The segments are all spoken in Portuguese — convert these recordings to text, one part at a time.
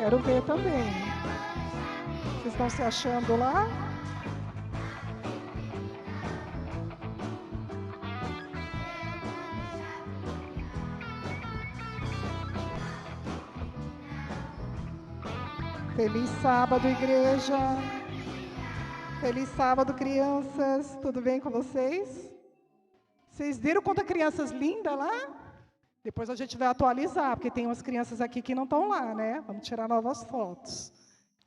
Quero ver também. Vocês estão se achando lá? Feliz sábado, igreja. Feliz sábado, crianças. Tudo bem com vocês? Vocês viram quantas crianças lindas lá? Depois a gente vai atualizar, porque tem umas crianças aqui que não estão lá, né? Vamos tirar novas fotos.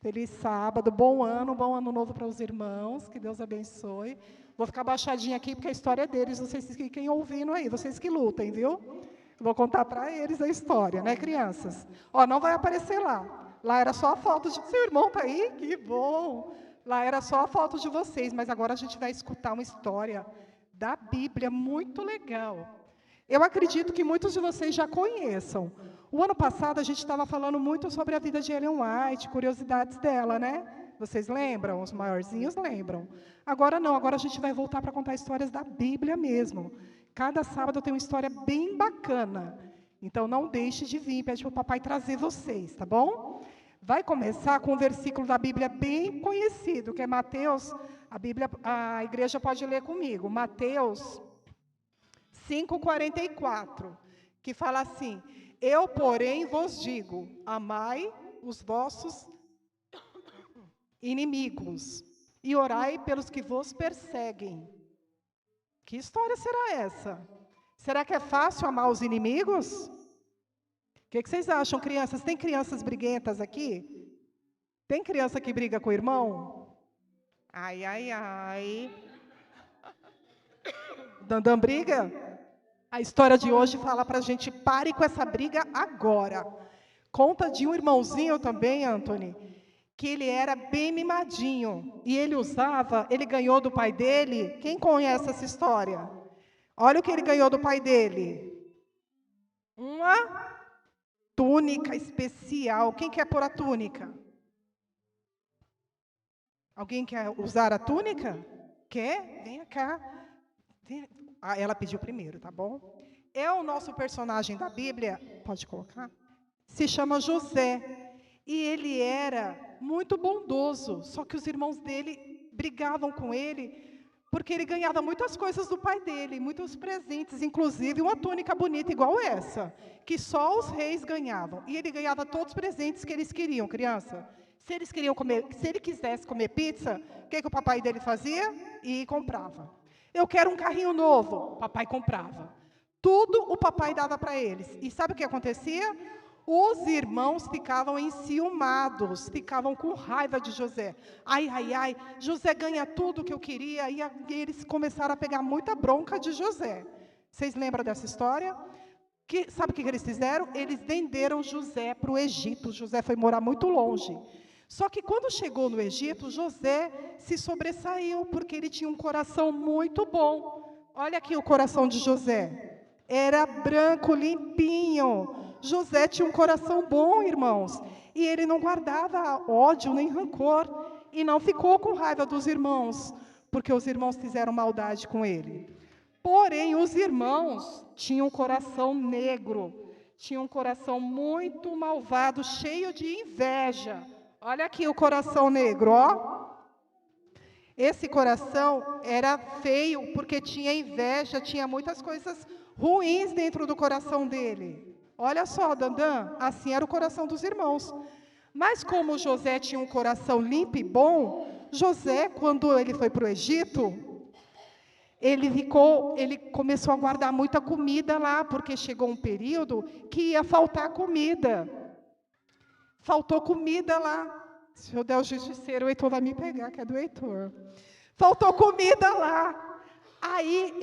Feliz sábado, bom ano novo para os irmãos, que Deus abençoe. Vou ficar baixadinha aqui, porque a história é deles, vocês que fiquem ouvindo aí, vocês que lutem, viu? Vou contar para eles a história, né, crianças? Ó, não vai aparecer lá. Lá era só a foto de... Seu irmão está aí? Que bom! Lá era só a foto de vocês, mas agora a gente vai escutar uma história da Bíblia muito legal. Eu acredito que muitos de vocês já conheçam. O ano passado a gente estava falando muito sobre a vida de Ellen White, curiosidades dela, né? Vocês lembram? Os maiorzinhos lembram. Agora não, agora a gente vai voltar para contar histórias da Bíblia mesmo. Cada sábado tem uma história bem bacana. Então não deixe de vir, pede para o papai trazer vocês, tá bom? Vai começar com um versículo da Bíblia bem conhecido, que é Mateus, a igreja pode ler comigo, Mateus 5,44, que fala assim: eu, porém, vos digo, amai os vossos inimigos e orai pelos que vos perseguem. Que história será essa? Será que é fácil amar os inimigos? O que vocês acham, crianças? Tem crianças briguentas aqui? Tem criança que briga com o irmão? Ai, ai, ai. Dandan briga? A história de hoje fala para a gente, pare com essa briga agora. Conta de um irmãozinho também, Anthony, que ele era bem mimadinho. E ele ganhou do pai dele, quem conhece essa história? Olha o que ele ganhou do pai dele. Uma túnica especial. Quem quer pôr a túnica? Alguém quer usar a túnica? Quer? Venha cá. Ela pediu primeiro, tá bom? É o nosso personagem da Bíblia, pode colocar? Se chama José. E ele era muito bondoso, só que os irmãos dele brigavam com ele, porque ele ganhava muitas coisas do pai dele, muitos presentes, inclusive uma túnica bonita igual essa, que só os reis ganhavam. E ele ganhava todos os presentes que eles queriam, criança. Se ele quisesse comer pizza, o que o papai dele fazia? E comprava. Eu quero um carrinho novo, o papai comprava. Tudo o papai dava para eles. E sabe o que acontecia? Os irmãos ficavam enciumados, ficavam com raiva de José. Ai, ai, ai, José ganha tudo que eu queria. E eles começaram a pegar muita bronca de José. Vocês lembram dessa história? Sabe o que eles fizeram? Eles venderam José para o Egito. José foi morar muito longe. Só que quando chegou no Egito, José se sobressaiu, porque ele tinha um coração muito bom. Olha aqui o coração de José. Era branco, limpinho. José tinha um coração bom, irmãos. E ele não guardava ódio nem rancor. E não ficou com raiva dos irmãos, porque os irmãos fizeram maldade com ele. Porém, os irmãos tinham um coração negro. Tinham um coração muito malvado, cheio de inveja. Olha aqui o coração negro, ó. Esse coração era feio, porque tinha inveja, tinha muitas coisas ruins dentro do coração dele. Olha só, Dandan, assim era o coração dos irmãos. Mas como José tinha um coração limpo e bom, José, quando ele foi para o Egito, ele começou a guardar muita comida lá, porque chegou um período que ia faltar comida. Faltou comida lá. Se eu der o justiceiro, o Heitor vai me pegar, que é do Heitor. Faltou comida lá. Aí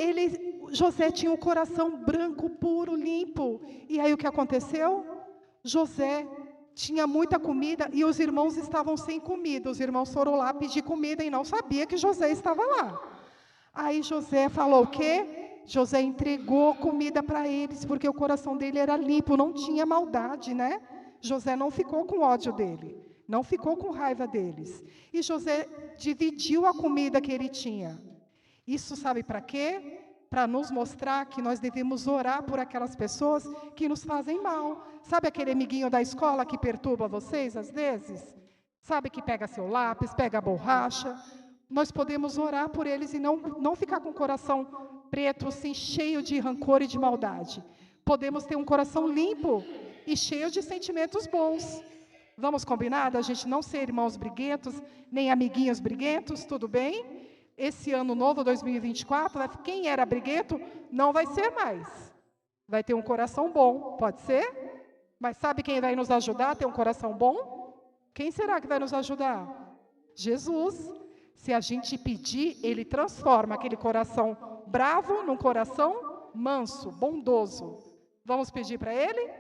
José tinha um coração branco, puro, limpo. E aí o que aconteceu? José tinha muita comida e os irmãos estavam sem comida. Os irmãos foram lá pedir comida e não sabia que José estava lá. Aí José falou o quê? José entregou comida para eles, porque o coração dele era limpo, não tinha maldade, né? José não ficou com ódio dele, não ficou com raiva deles. E José dividiu a comida que ele tinha. Isso sabe para quê? para nos mostrar que nós devemos orar por aquelas pessoas que nos fazem mal. Sabe aquele amiguinho da escola que perturba vocês às vezes? Sabe que pega seu lápis, pega a borracha? Nós podemos orar por eles e não ficar com o coração preto, assim, cheio de rancor e de maldade. Podemos ter um coração limpo e cheio de sentimentos bons. Vamos combinar da gente não ser irmãos briguentos, nem amiguinhos briguentos, tudo bem? Esse ano novo, 2024, quem era briguento não vai ser mais. Vai ter um coração bom, pode ser? Mas sabe quem vai nos ajudar a ter um coração bom? Quem será que vai nos ajudar? Jesus. Se a gente pedir, Ele transforma aquele coração bravo num coração manso, bondoso. Vamos pedir para Ele?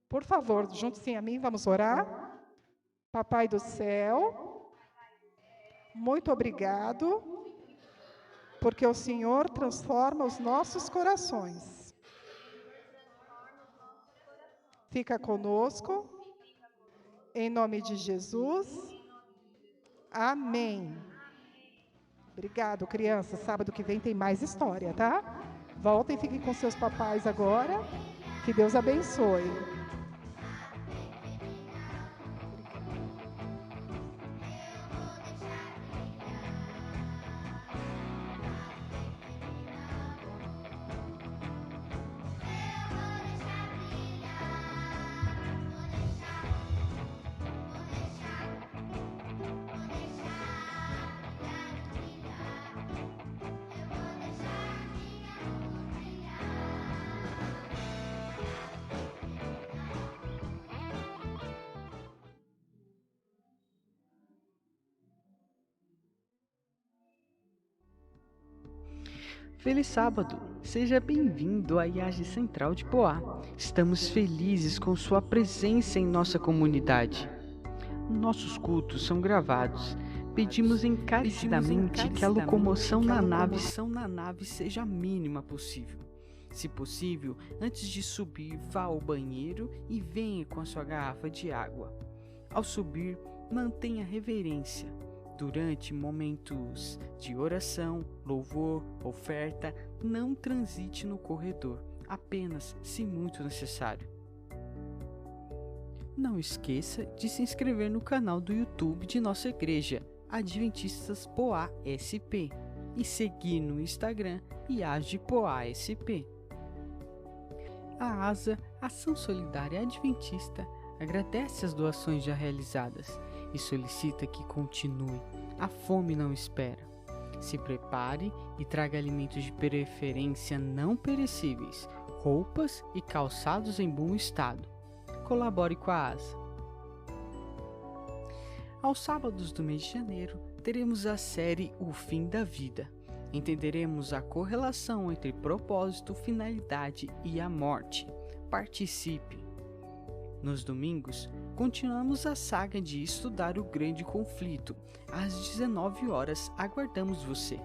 Por favor, junte-se a mim, vamos orar. Papai do céu, muito obrigado, porque o Senhor transforma os nossos corações. Fica conosco, em nome de Jesus. Amém. Obrigado, crianças. Sábado que vem tem mais história, tá? Voltem e fiquem com seus papais agora. Que Deus abençoe. Feliz sábado! Seja bem-vindo à IAGE Central de Poá. Estamos felizes com sua presença em nossa comunidade. Nossos cultos são gravados. Pedimos encarecidamente que a locomoção na nave seja a mínima possível. Se possível, antes de subir, vá ao banheiro e venha com a sua garrafa de água. Ao subir, mantenha reverência. Durante momentos de oração, louvor, oferta, não transite no corredor, apenas se muito necessário. Não esqueça de se inscrever no canal do YouTube de nossa igreja, Adventistas Poá SP, e seguir no Instagram IAGE Poá SP. A ASA, Ação Solidária Adventista, agradece as doações já realizadas e solicita que continue. A fome não espera. Se prepare e traga alimentos de preferência não perecíveis, roupas e calçados em bom estado. Colabore com a ASA. Aos sábados do mês de janeiro, teremos a série O Fim da Vida. Entenderemos a correlação entre propósito, finalidade e a morte. Participe! Nos domingos, continuamos a saga de estudar o grande conflito. Às 19 horas, aguardamos você.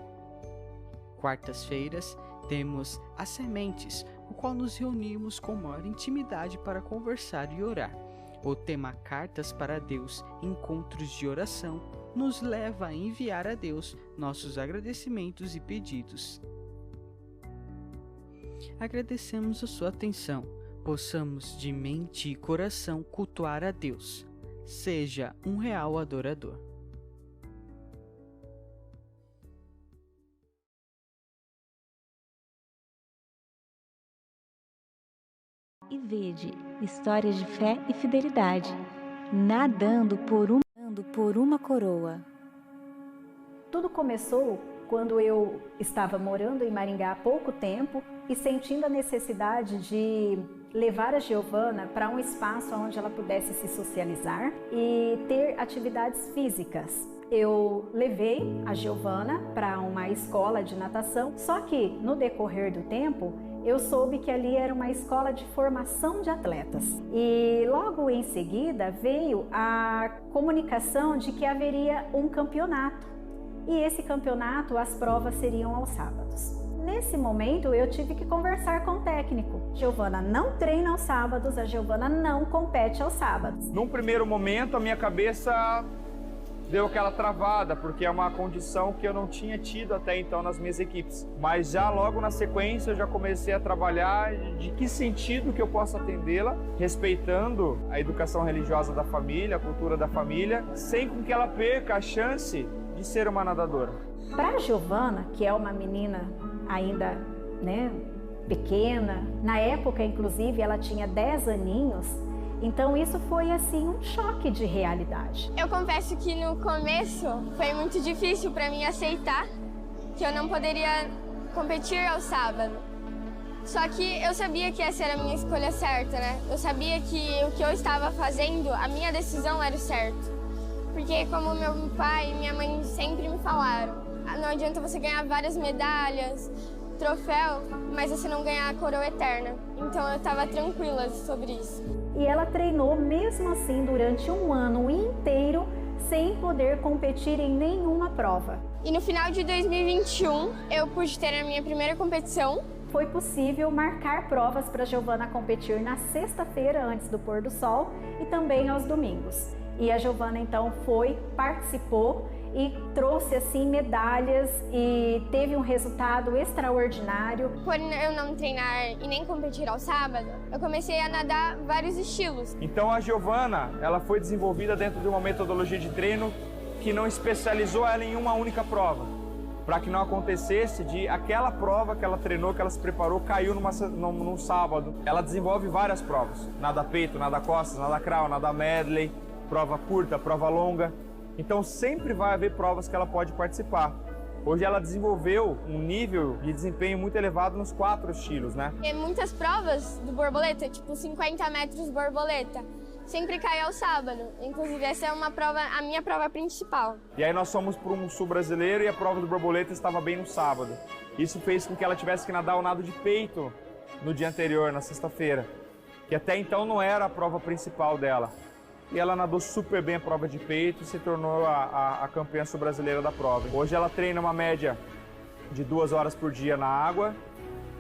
Quartas-feiras, temos as sementes, o qual nos reunimos com maior intimidade para conversar e orar. O tema Cartas para Deus, Encontros de Oração, nos leva a enviar a Deus nossos agradecimentos e pedidos. Agradecemos a sua atenção. Possamos de mente e coração cultuar a Deus. Seja um real adorador. E vede, histórias de fé e fidelidade, nadando por uma coroa. Tudo começou quando eu estava morando em Maringá há pouco tempo e sentindo a necessidade de levar a Giovana para um espaço onde ela pudesse se socializar e ter atividades físicas. Eu levei a Giovana para uma escola de natação, só que no decorrer do tempo eu soube que ali era uma escola de formação de atletas. E logo em seguida veio a comunicação de que haveria um campeonato. E esse campeonato, as provas seriam aos sábados. Nesse momento, eu tive que conversar com o técnico. Giovana não treina aos sábados, a Giovana não compete aos sábados. Num primeiro momento, a minha cabeça deu aquela travada, porque é uma condição que eu não tinha tido até então nas minhas equipes. Mas já logo na sequência eu já comecei a trabalhar de que sentido que eu posso atendê-la, respeitando a educação religiosa da família, a cultura da família, sem com que ela perca a chance de ser uma nadadora. Para a Giovana, que é uma menina ainda, pequena, na época inclusive ela tinha 10 aninhos, então isso foi assim um choque de realidade. Eu confesso que no começo foi muito difícil para mim aceitar que eu não poderia competir ao sábado. Só que eu sabia que essa era a minha escolha certa, né? Eu sabia que o que eu estava fazendo, a minha decisão era o certo. Porque como meu pai e minha mãe sempre me falaram, não adianta você ganhar várias medalhas, troféu, mas você não ganhar a coroa eterna. Então eu estava tranquila sobre isso. E ela treinou mesmo assim durante um ano inteiro, sem poder competir em nenhuma prova. E no final de 2021, eu pude ter a minha primeira competição. Foi possível marcar provas para Giovana competir na sexta-feira antes do pôr do sol e também aos domingos. E a Giovana então participou e trouxe assim medalhas e teve um resultado extraordinário. Por eu não treinar e nem competir ao sábado, eu comecei a nadar vários estilos. Então a Giovana, ela foi desenvolvida dentro de uma metodologia de treino que não especializou ela em uma única prova, para que não acontecesse de aquela prova que ela treinou, que ela se preparou, caiu num sábado. Ela desenvolve várias provas, nada peito, nada costas, nada crawl, nada medley, prova curta, prova longa. Então sempre vai haver provas que ela pode participar. Hoje ela desenvolveu um nível de desempenho muito elevado nos 4 estilos, né? E muitas provas do borboleta, tipo 50 metros borboleta, sempre cai ao sábado. Inclusive essa é a minha prova principal. E aí nós fomos para um sul brasileiro e a prova do borboleta estava bem no sábado. Isso fez com que ela tivesse que nadar o nado de peito no dia anterior, na sexta-feira, que até então não era a prova principal dela. E ela nadou super bem a prova de peito e se tornou a campeã sul-brasileira da prova. Hoje ela treina uma média de 2 horas por dia na água,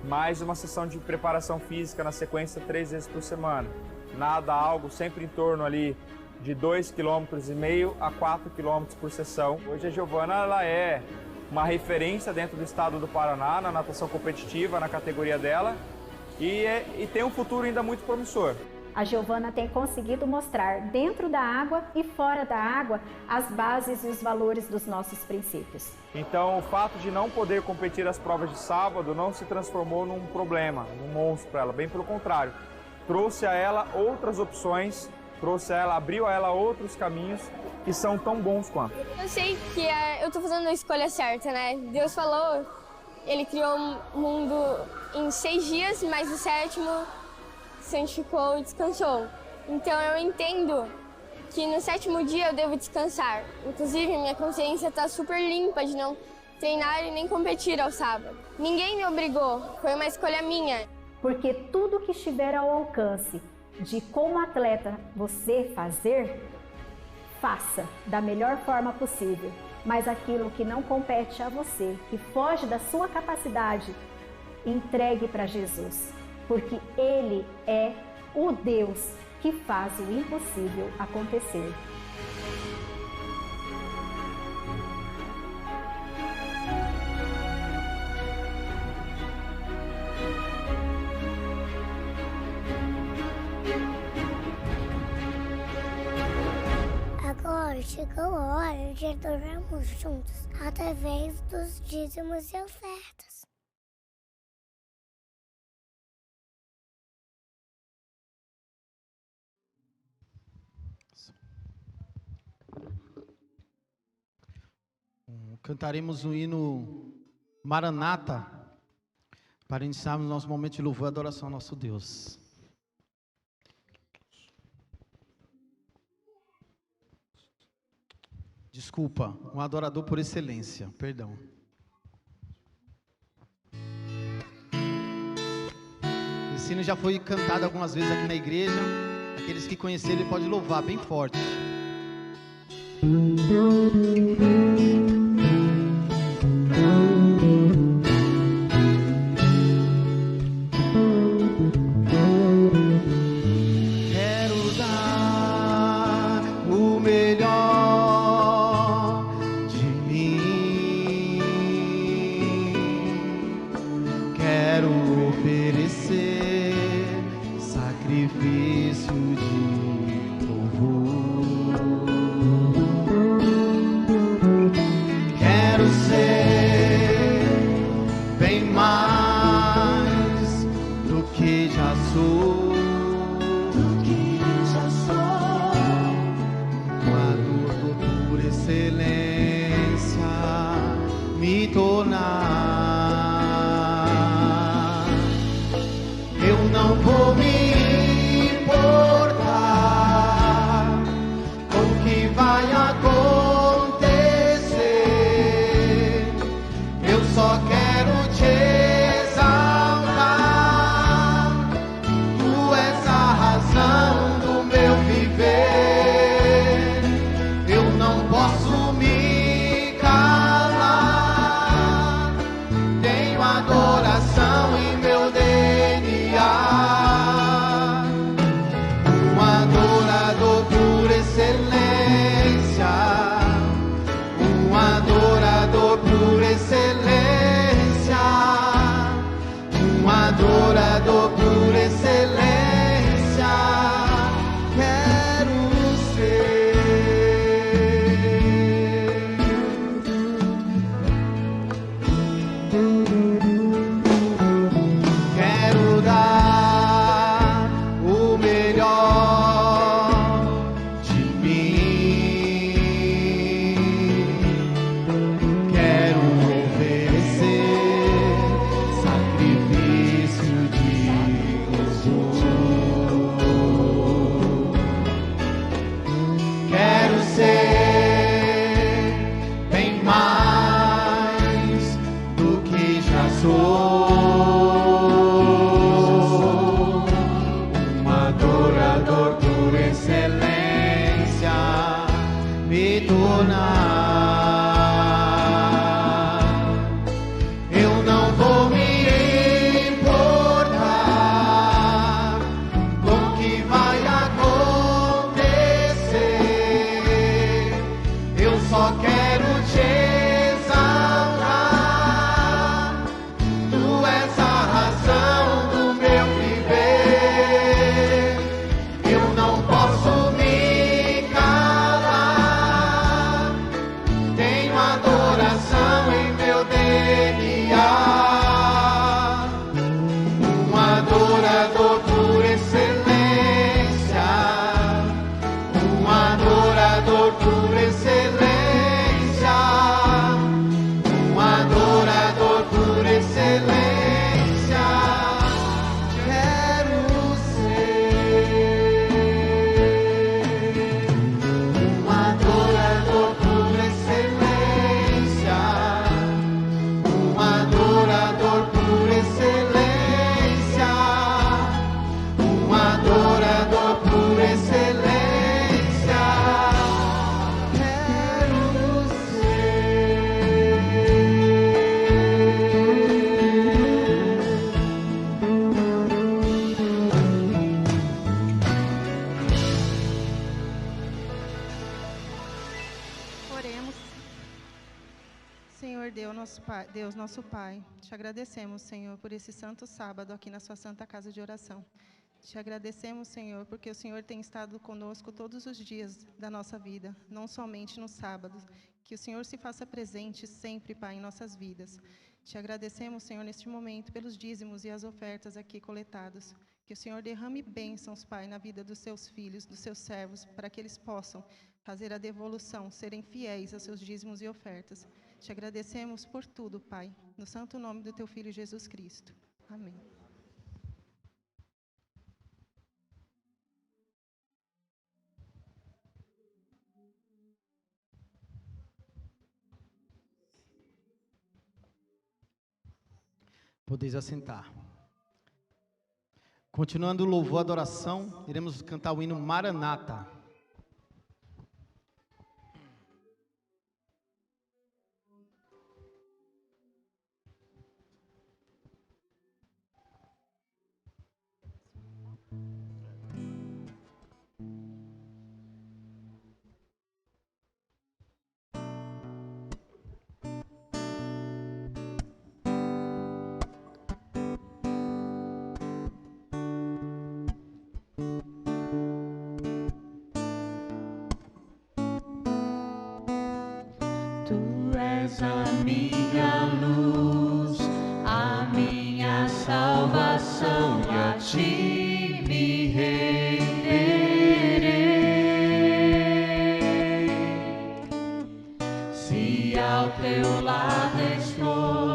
mais uma sessão de preparação física na sequência 3 vezes por semana. Nada algo sempre em torno ali de 2,5 km a 4 km por sessão. Hoje a Giovana ela é uma referência dentro do estado do Paraná na natação competitiva, na categoria dela, e tem um futuro ainda muito promissor. A Giovana tem conseguido mostrar dentro da água e fora da água as bases e os valores dos nossos princípios. Então o fato de não poder competir as provas de sábado não se transformou num problema, num monstro para ela, bem pelo contrário. Trouxe a ela outras opções, abriu a ela outros caminhos que são tão bons quanto. Eu sei que eu estou fazendo a escolha certa, né? Deus falou, Ele criou o mundo em 6 dias, mas o 7º santificou e descansou. Então eu entendo que no 7º dia eu devo descansar. Inclusive minha consciência está super limpa de não treinar e nem competir ao sábado. Ninguém me obrigou, foi uma escolha minha. Porque tudo que estiver ao alcance de como atleta você fazer, faça da melhor forma possível. Mas aquilo que não compete a você, que foge da sua capacidade, entregue para Jesus. Porque Ele é o Deus que faz o impossível acontecer. Agora chegou a hora de adorarmos juntos, através dos dízimos e ofertas. Cantaremos o hino Maranata para iniciarmos nosso momento de louvor e adoração ao nosso Deus. Desculpa, um adorador por excelência, perdão. Esse hino já foi cantado algumas vezes aqui na igreja. Aqueles que conhecerem podem louvar bem forte. Quero dar o melhor tornar. Eu não vou me importar com o que vai acontecer. Eu só quero te exaltar. Tu és a razão do meu viver. Eu não posso me calar. Tenho adoração em meu DNA. Um adorador por excelência. Um adorador por excelência. Um adorador por excelência. Quero ser. Quero dar o melhor de mim. Quero oferecer sacrifício de louvor. Quero ser bem mais do que já sou. Um adorador por excelência me tornar. Eu não vou me importar com o que vai acontecer. Eu só quero te exaltar. Tu és a razão do meu viver. Eu não posso me calar. Tenho adoração em meu DNA. Um adorador por excelência. Um adorador por excelência. Um adorador por excelência. Quero ser. Um adorador por excelência. Um adorador por excelência. Um adorador por excelência. Quero Oremos. Senhor Deus, nosso Pai, te agradecemos, Senhor, por esse santo sábado aqui na sua santa casa de oração. Te agradecemos, Senhor, porque o Senhor tem estado conosco todos os dias da nossa vida, não somente nos sábados. Que o Senhor se faça presente sempre, Pai, em nossas vidas. Te agradecemos, Senhor, neste momento, pelos dízimos e as ofertas aqui coletados. Que o Senhor derrame bênçãos, Pai, na vida dos seus filhos, dos seus servos, para que eles possam fazer a devolução, serem fiéis aos seus dízimos e ofertas. Te agradecemos por tudo, Pai, no santo nome do teu Filho Jesus Cristo. Amém. Podeis assentar. Continuando o louvor e adoração, iremos cantar o hino Maranata. és a minha luz, a minha salvação, e a ti me renderei. Se ao teu lado estou,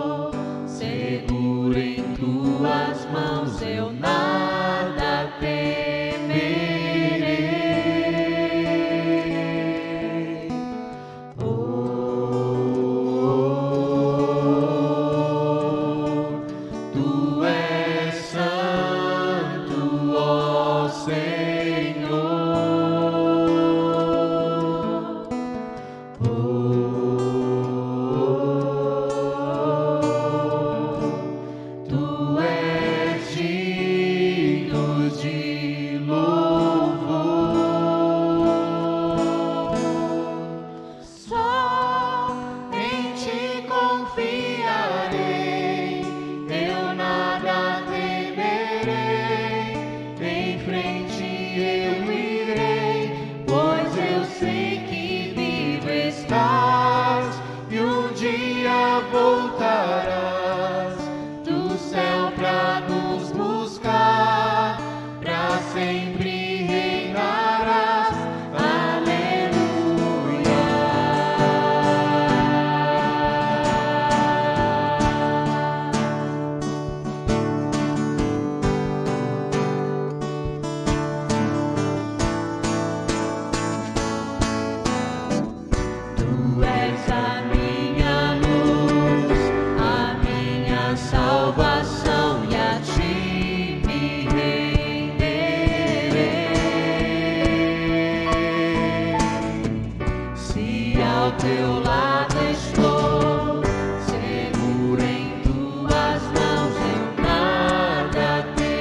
reinarás, do céu pra nos buscar, pra sempre reinarás. Aleluia. Tu és a minha luz, a minha salvação, e a ti me renderei. Se ao teu lado estou, seguro em tuas mãos, eu nada temerei.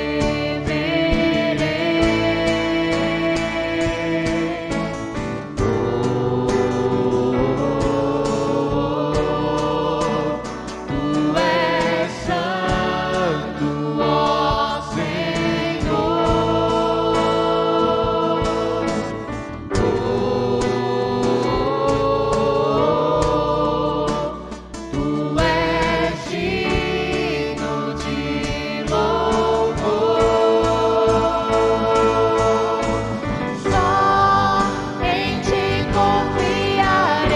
Tu és santo, ó Senhor. Tu és digno de louvor. Só em ti confiarei,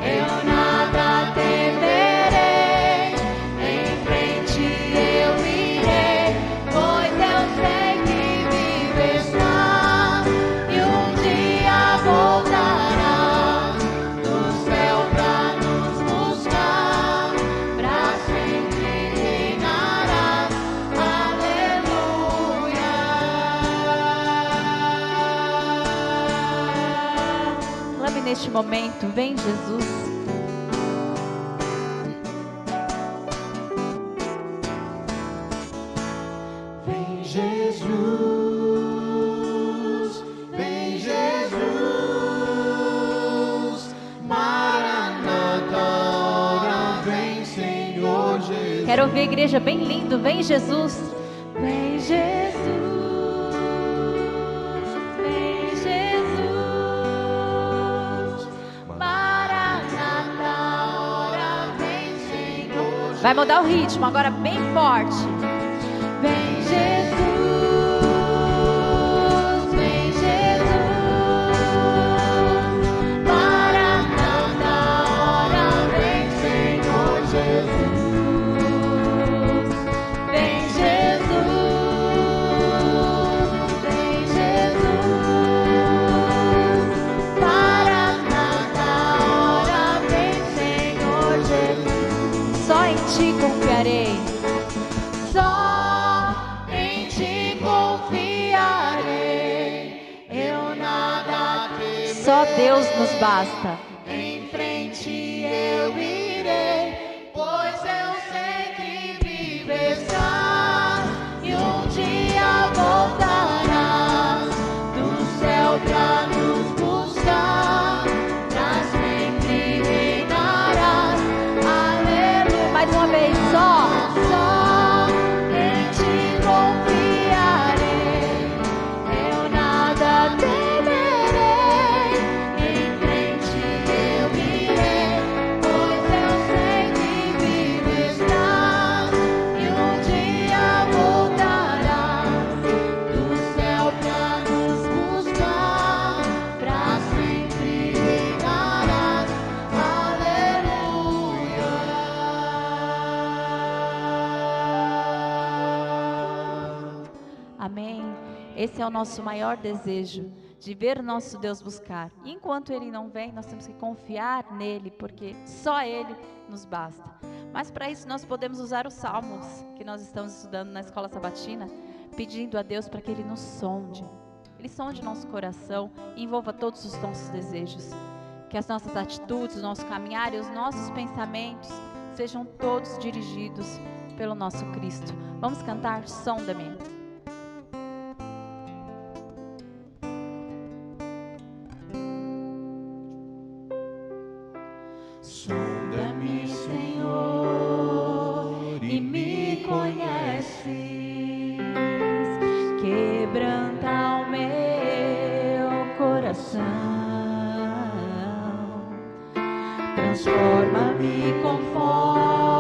eu nada temerei. Em frente eu irei, pois eu sei que vivo estás e um dia voltarás do céu pra nos buscar, pra sempre reinarás. Aleluia. Clame neste momento, vem Jesus. Vem Jesus, vem Jesus, Maranata, ora vem Senhor Jesus. Quero ouvir a igreja bem lindo, vem Jesus. Vem Jesus, vem Jesus, Maranata, ora vem Senhor. Vai mudar o ritmo, agora bem forte. Vem Jesus, vem Jesus, Maranata, ora vem Senhor Jesus. Vem Jesus, vem Jesus, Maranata, ora vem Senhor Jesus. Só em ti confiarei. Só em ti confiarei, eu nada temerei. Só Deus nos basta. Em frente eu irei, pois eu sei que vivo estás e um dia voltarás do céu pra nos buscar, pra sempre reinarás. Aleluia. Mais uma vez, só. Em ti confiarei, eu nada temerei. Em frente eu irei, pois eu sei que vivo estás e um dia voltarás do céu pra nos buscar, pra sempre reinarás. Aleluia. Amém. Esse é o nosso maior desejo, de ver o nosso Deus buscar. E enquanto Ele não vem, nós temos que confiar nele, porque só Ele nos basta. Mas para isso nós podemos usar os salmos que nós estamos estudando na escola sabatina, pedindo a Deus para que Ele nos sonde. Ele sonde nosso coração e envolva todos os nossos desejos. Que as nossas atitudes, o nosso caminhar e os nossos pensamentos sejam todos dirigidos pelo nosso Cristo. Vamos cantar Sonda-me. Sonda-me, Senhor, e me conheces. Quebranta o meu coração. Transforma-me conforme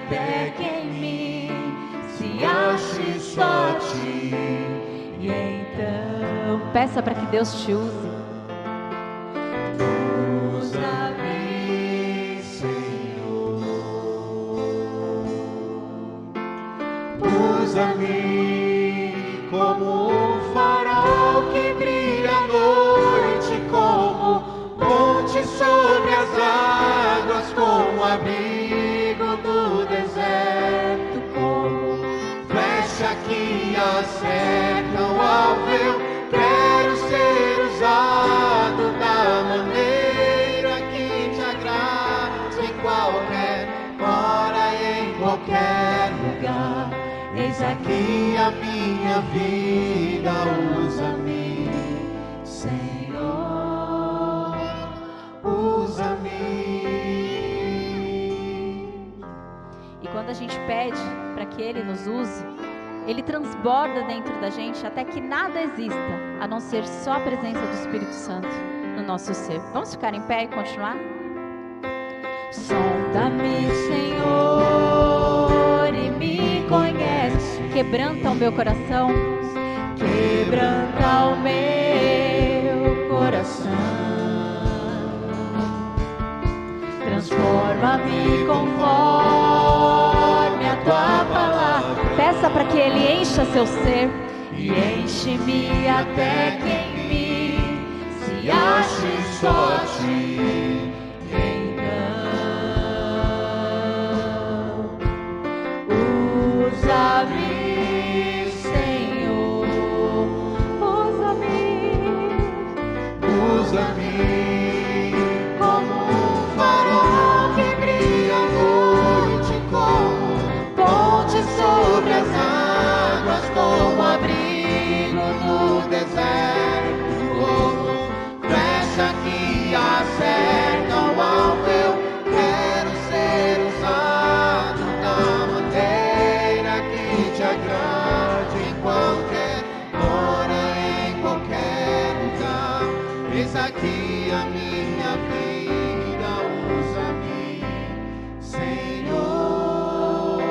até que em mim se ache só ti. E então Peça para que Deus te use. usa-me, Senhor. Usa-me como um farol que brilha à noite, como ponte sobre as águas, como abrigo no deserto, como flecha que acerta o alvo. Eu quero ser usado da maneira que te agrada, em qualquer hora e em qualquer lugar. Eis aqui a minha vida, usa-me, Senhor, usa-me. E quando a gente pede para que Ele nos use, Ele transborda dentro da gente até que nada exista, a não ser só a presença do Espírito Santo no nosso ser. Vamos ficar em pé e continuar? Sonda-me, Senhor, e me conhece. Quebranta o meu coração. Quebranta o meu coração. Transforma-me conforme a tua palavra. Peça para que Ele encha seu ser. E enche-me até que em mim se ache só ti. Usa-me, Senhor, usa-me como um farol que brilha à noite, como ponte sobre as águas, como abrigo no deserto, como flecha que acerta o alvo. Eu quero ser usado da maneira que te agrade, em qualquer hora, em qualquer lugar. Eis aqui a minha vida, usa-me, Senhor,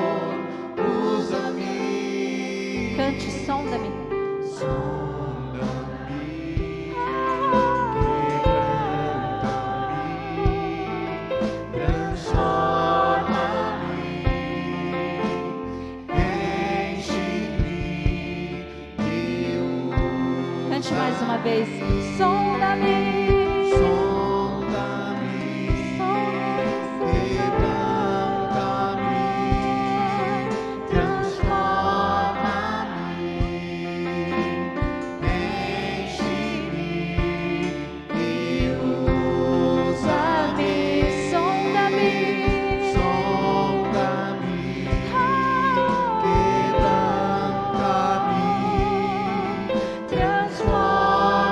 usa-me. Cante, sonda-me. Sonda-me, quebranta-me, transforma-me, enche-me e usa-me. Cante mais uma vez. Sonda-me. Sonda-me, quebranta-me, transforma-me, enche-me e usa-me. Sonda-me. Sonda-me, quebranta-me,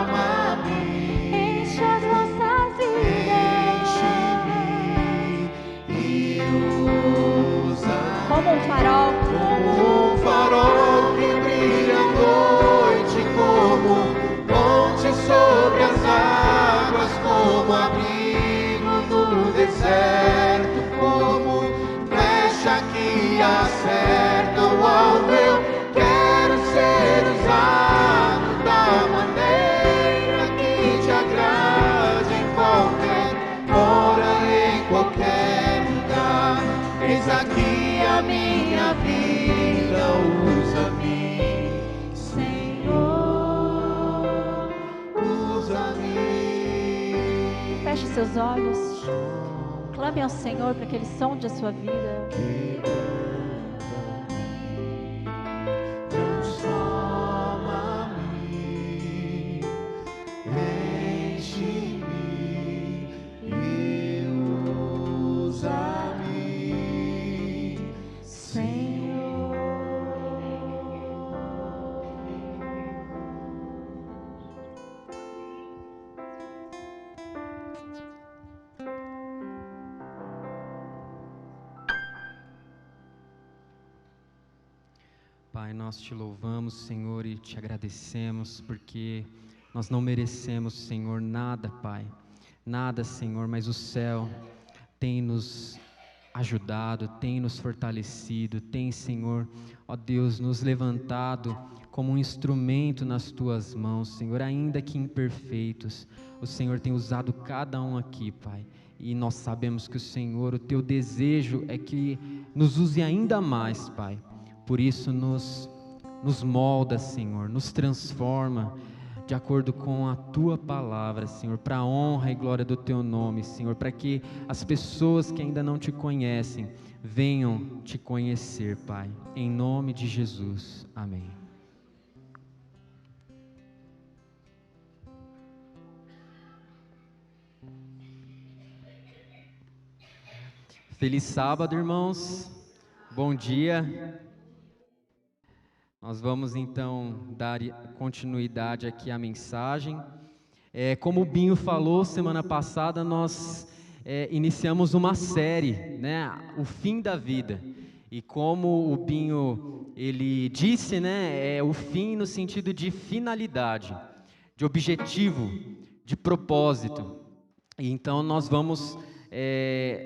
transforma-me, Enche as nossas vidas. enche-me e usa-me. Como um farol. Como um farol que brilha à noite, como ponte sobre as águas, como abrigo no deserto, como flecha que acerta o alvo. Eu quero ser usado da maneira que te agrade, em qualquer hora, em qualquer lugar. Eis aqui a minha vida, usa-me, Senhor, usa-me. Feche seus olhos. Clame ao Senhor para que Ele sonde a sua vida. Transforma-me, enche-me e usa-me, Senhor. Pai, nós te louvamos, Senhor, e te agradecemos, porque nós não merecemos, Senhor, nada, Pai. Nada, Senhor, mas o céu tem nos ajudado, tem nos fortalecido, tem, Senhor, ó Deus, nos levantado como um instrumento nas Tuas mãos, Senhor, ainda que imperfeitos. O Senhor tem usado cada um aqui, Pai, e nós sabemos que o Senhor, o Teu desejo é que nos use ainda mais, Pai. Por isso nos molda, Senhor, nos transforma de acordo com a Tua palavra, Senhor, para a honra e glória do Teu nome, Senhor, para que as pessoas que ainda não Te conhecem venham Te conhecer, Pai, em nome de Jesus, amém. Feliz sábado, irmãos, bom dia. Nós vamos então dar continuidade aqui à mensagem. Como o Binho falou, semana passada nós iniciamos uma série, né, o fim da vida. E como o Binho ele disse, né, é o fim no sentido de finalidade, de objetivo, de propósito. E então nós vamos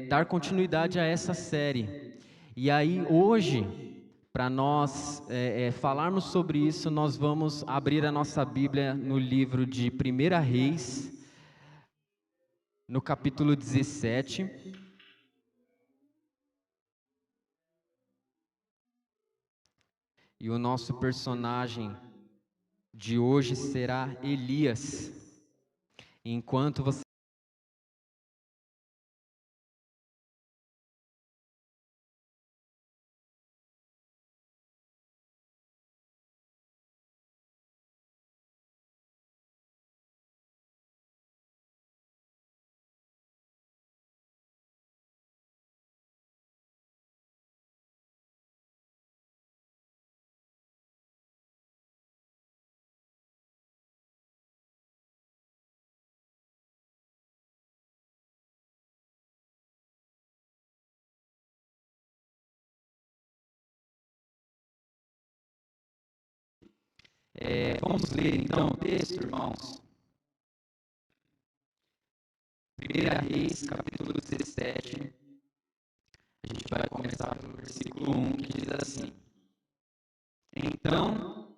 dar continuidade a essa série. E aí hoje, para nós falarmos sobre isso, nós vamos abrir a nossa Bíblia no livro de 1 Reis, no capítulo 17. E o nosso personagem de hoje será Elias. Enquanto você vamos ler então o texto, irmãos. 1 Reis, capítulo 17. A gente vai começar pelo versículo 1, que diz assim: Então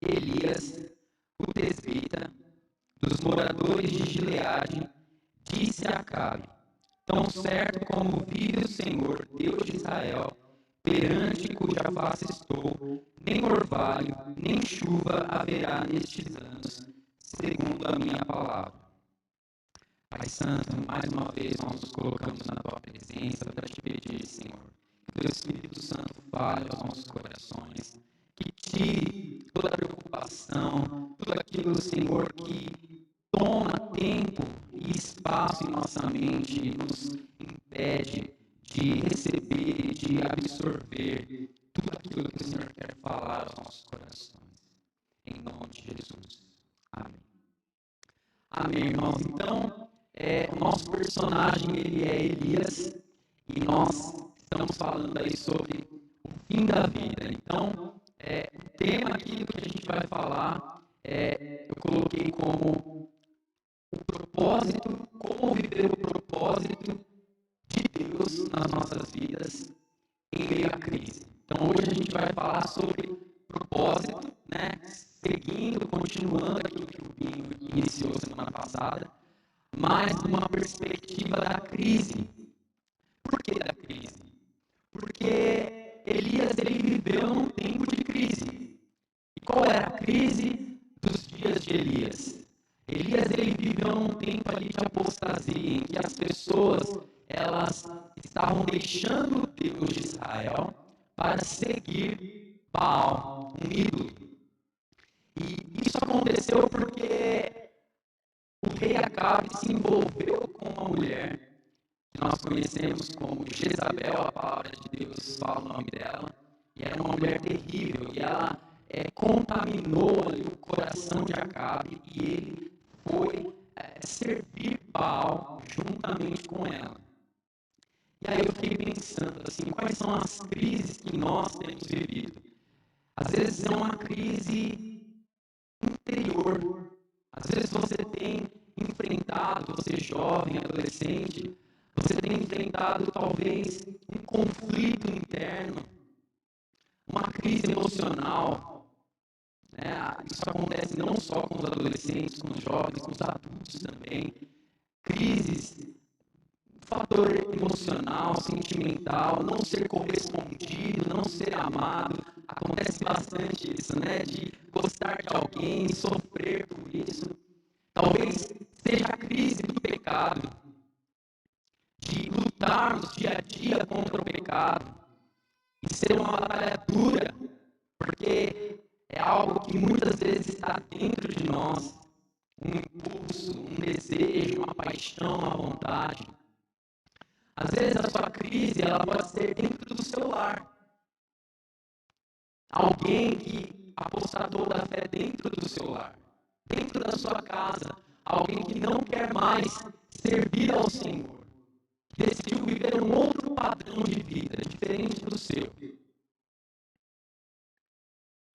Elias, o tesbita, dos moradores de Gileade, disse a Acabe: Tão certo como vive o Senhor, Deus de Israel, perante cuja face estou, nem orvalho, nem chuva haverá nestes anos, segundo a minha palavra. Pai Santo, mais uma vez nós nos colocamos na Tua presença para Te pedir, Senhor, que o Teu Espírito Santo fale aos nossos corações, que tire toda a preocupação, tudo aquilo, Senhor, que toma tempo e espaço em nossa mente e nos impede de receber e de absorver tudo aquilo que o Senhor quer falar aos nossos corações. Em nome de Jesus. Amém. Amém, irmãos. Então, o nosso personagem, ele é Elias, e nós estamos falando aí sobre o fim da vida. Então, o tema aqui do que a gente vai falar, eu coloquei como o propósito, como viver o propósito de Deus nas nossas vidas em meio à crise. Então, hoje a gente vai falar sobre propósito, né? Seguindo, continuando aquilo que o Binho iniciou semana passada, mas numa perspectiva da crise. Por que da crise? Porque Elias ele viveu num tempo de crise. E qual era a crise dos dias de Elias? Elias ele viveu num tempo ali de apostasia, em que as pessoas elas estavam deixando o Deus de Israel para seguir Baal, um ídolo. E isso aconteceu porque o rei Acabe se envolveu com uma mulher que nós conhecemos como Jezabel, a palavra de Deus fala o nome dela, e era uma mulher terrível, e ela contaminou ali o coração de Acabe, e ele foi servir Baal juntamente com ela. E aí eu fiquei pensando assim, quais são as crises que nós temos vivido? Às vezes é uma crise interior. Às vezes você tem enfrentado, você jovem, adolescente, você tem enfrentado talvez conflito interno, uma crise emocional. Isso acontece não só com os adolescentes, com os jovens, com os adultos também. Crises, fator emocional, sentimental, não ser correspondido, não ser amado. Acontece bastante isso, de gostar de alguém, sofrer por isso. Talvez seja a crise do pecado, de lutarmos dia a dia contra o pecado e ser uma batalha dura, porque é algo que muitas vezes está dentro de nós, um impulso, um desejo, uma paixão, uma vontade. Às vezes a sua crise ela pode ser dentro do seu lar. Alguém que apostatou da fé dentro do seu lar, dentro da sua casa, alguém que não quer mais servir ao Senhor, que decidiu viver um outro padrão de vida, diferente do seu.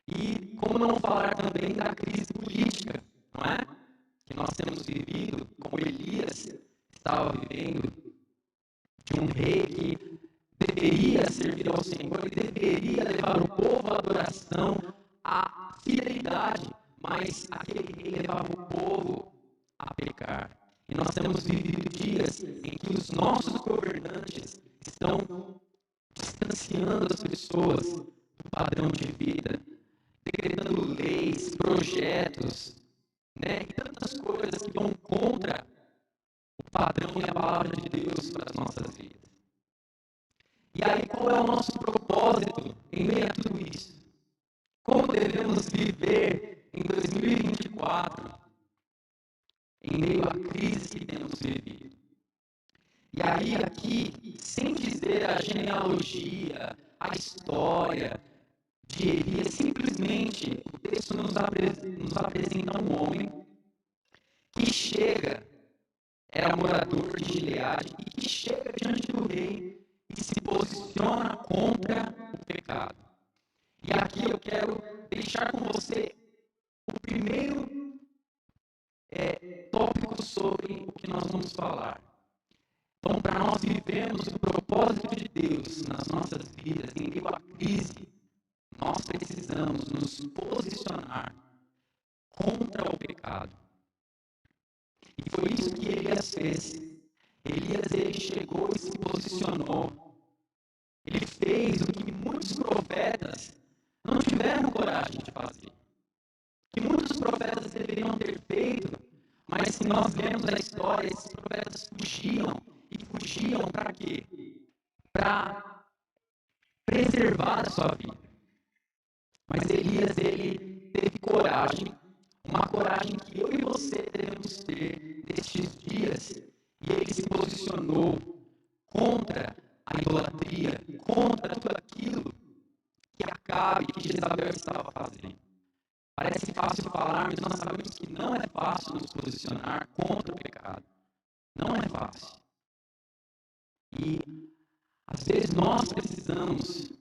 E como não falar também da crise política, não é? Que nós temos vivido, como Elias estava vivendo, de um rei que deveria servir ao Senhor, ele deveria levar o povo à adoração, à fidelidade, mas aquele rei levava o povo a pecar. E nós temos vivido dias em que os nossos governantes estão distanciando as pessoas do padrão de vida, decretando leis, projetos, e tantas coisas que vão contra o padrão e a palavra de Deus para as nossas vidas. E aí, qual é o nosso propósito em meio a tudo isso? Como devemos viver em 2024, em meio à crise que temos vivido? E aí, aqui, sem dizer a genealogia, a história de Elias, simplesmente o texto nos apresenta um homem que chega, era morador de Gileade, e que chega diante do rei e se posiciona contra o pecado. E aqui eu quero deixar com você o primeiro tópico sobre o que nós vamos falar. Então, para nós vivermos o propósito de Deus nas nossas vidas, em meio à crise, nós precisamos nos posicionar contra o pecado. E foi isso que Elias fez. Elias, ele chegou e se posicionou. Ele fez o que muitos profetas não tiveram coragem de fazer. Que muitos profetas deveriam ter feito, mas se nós lemos a história, esses profetas fugiam. E fugiam para quê? Para preservar a sua vida. Mas Elias, ele teve coragem, uma coragem que eu e você devemos ter nestes dias. E ele se posicionou contra a idolatria, contra tudo aquilo que Acabe, que Jezabel estava fazendo. Parece fácil falar, mas nós sabemos que não é fácil nos posicionar contra o pecado. Não é fácil. E, às vezes, nós precisamos,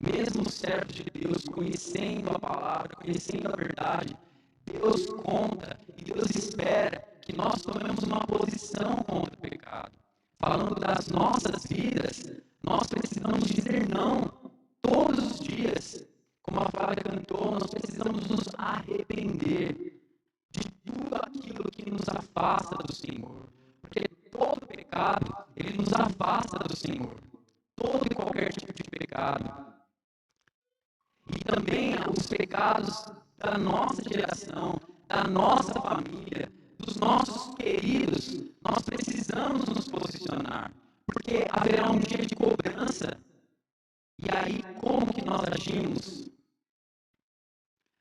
mesmo certos de Deus, conhecendo a palavra, conhecendo a verdade, Deus conta e Deus espera que nós tomemos uma posição contra o pecado. Falando das nossas vidas, nós precisamos dizer não todos os dias. Como a Flávia cantou, nós precisamos nos arrepender de tudo aquilo que nos afasta do Senhor. Porque todo pecado, ele nos afasta do Senhor. Todo e qualquer tipo de pecado. E também os pecados da nossa geração, da nossa família, dos nossos queridos, nós precisamos nos posicionar. Porque haverá um dia de cobrança. E aí, como que nós agimos?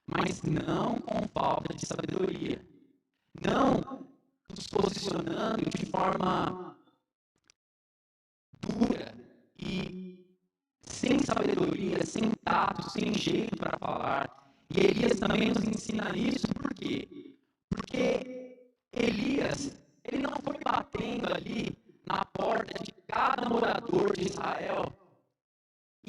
Mas não com falta de sabedoria. Não nos posicionando de forma dura e sem sabedoria, sem tato, sem jeito para falar. E Elias também nos ensina isso, por quê? Porque Elias, ele não foi batendo ali na porta de cada morador de Israel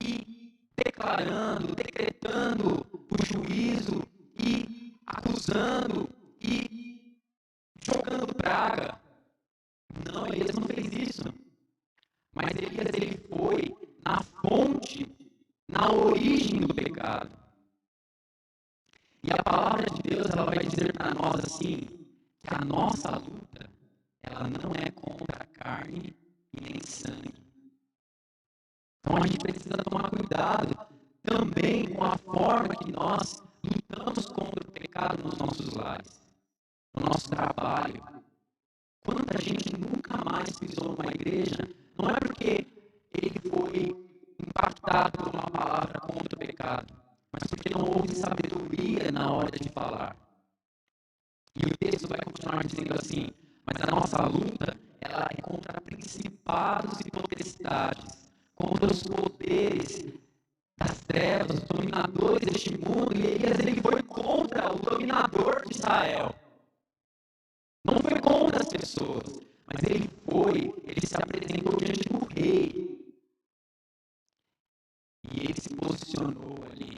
e declarando, decretando o juízo e acusando e jogando praga. Não, Elias não fez isso. Mas Elias, ele foi na origem do pecado. E a palavra de Deus, ela vai dizer para nós assim, que a nossa luta, ela não é contra a carne e nem sangue. Então a gente precisa tomar cuidado também com a forma que nós lutamos contra o pecado nos nossos lares, no nosso trabalho. Quanta gente nunca mais pisou numa igreja, não é porque ele foi impactado por uma palavra contra o pecado, mas porque não houve sabedoria na hora de falar. E o texto vai continuar dizendo assim, mas a nossa luta, ela é contra principados e potestades, contra os poderes das trevas, os dominadores deste mundo, e Elias, ele foi contra o dominador de Israel. Não foi contra as pessoas, mas ele se apresentou diante do rei. E ele se posicionou ali.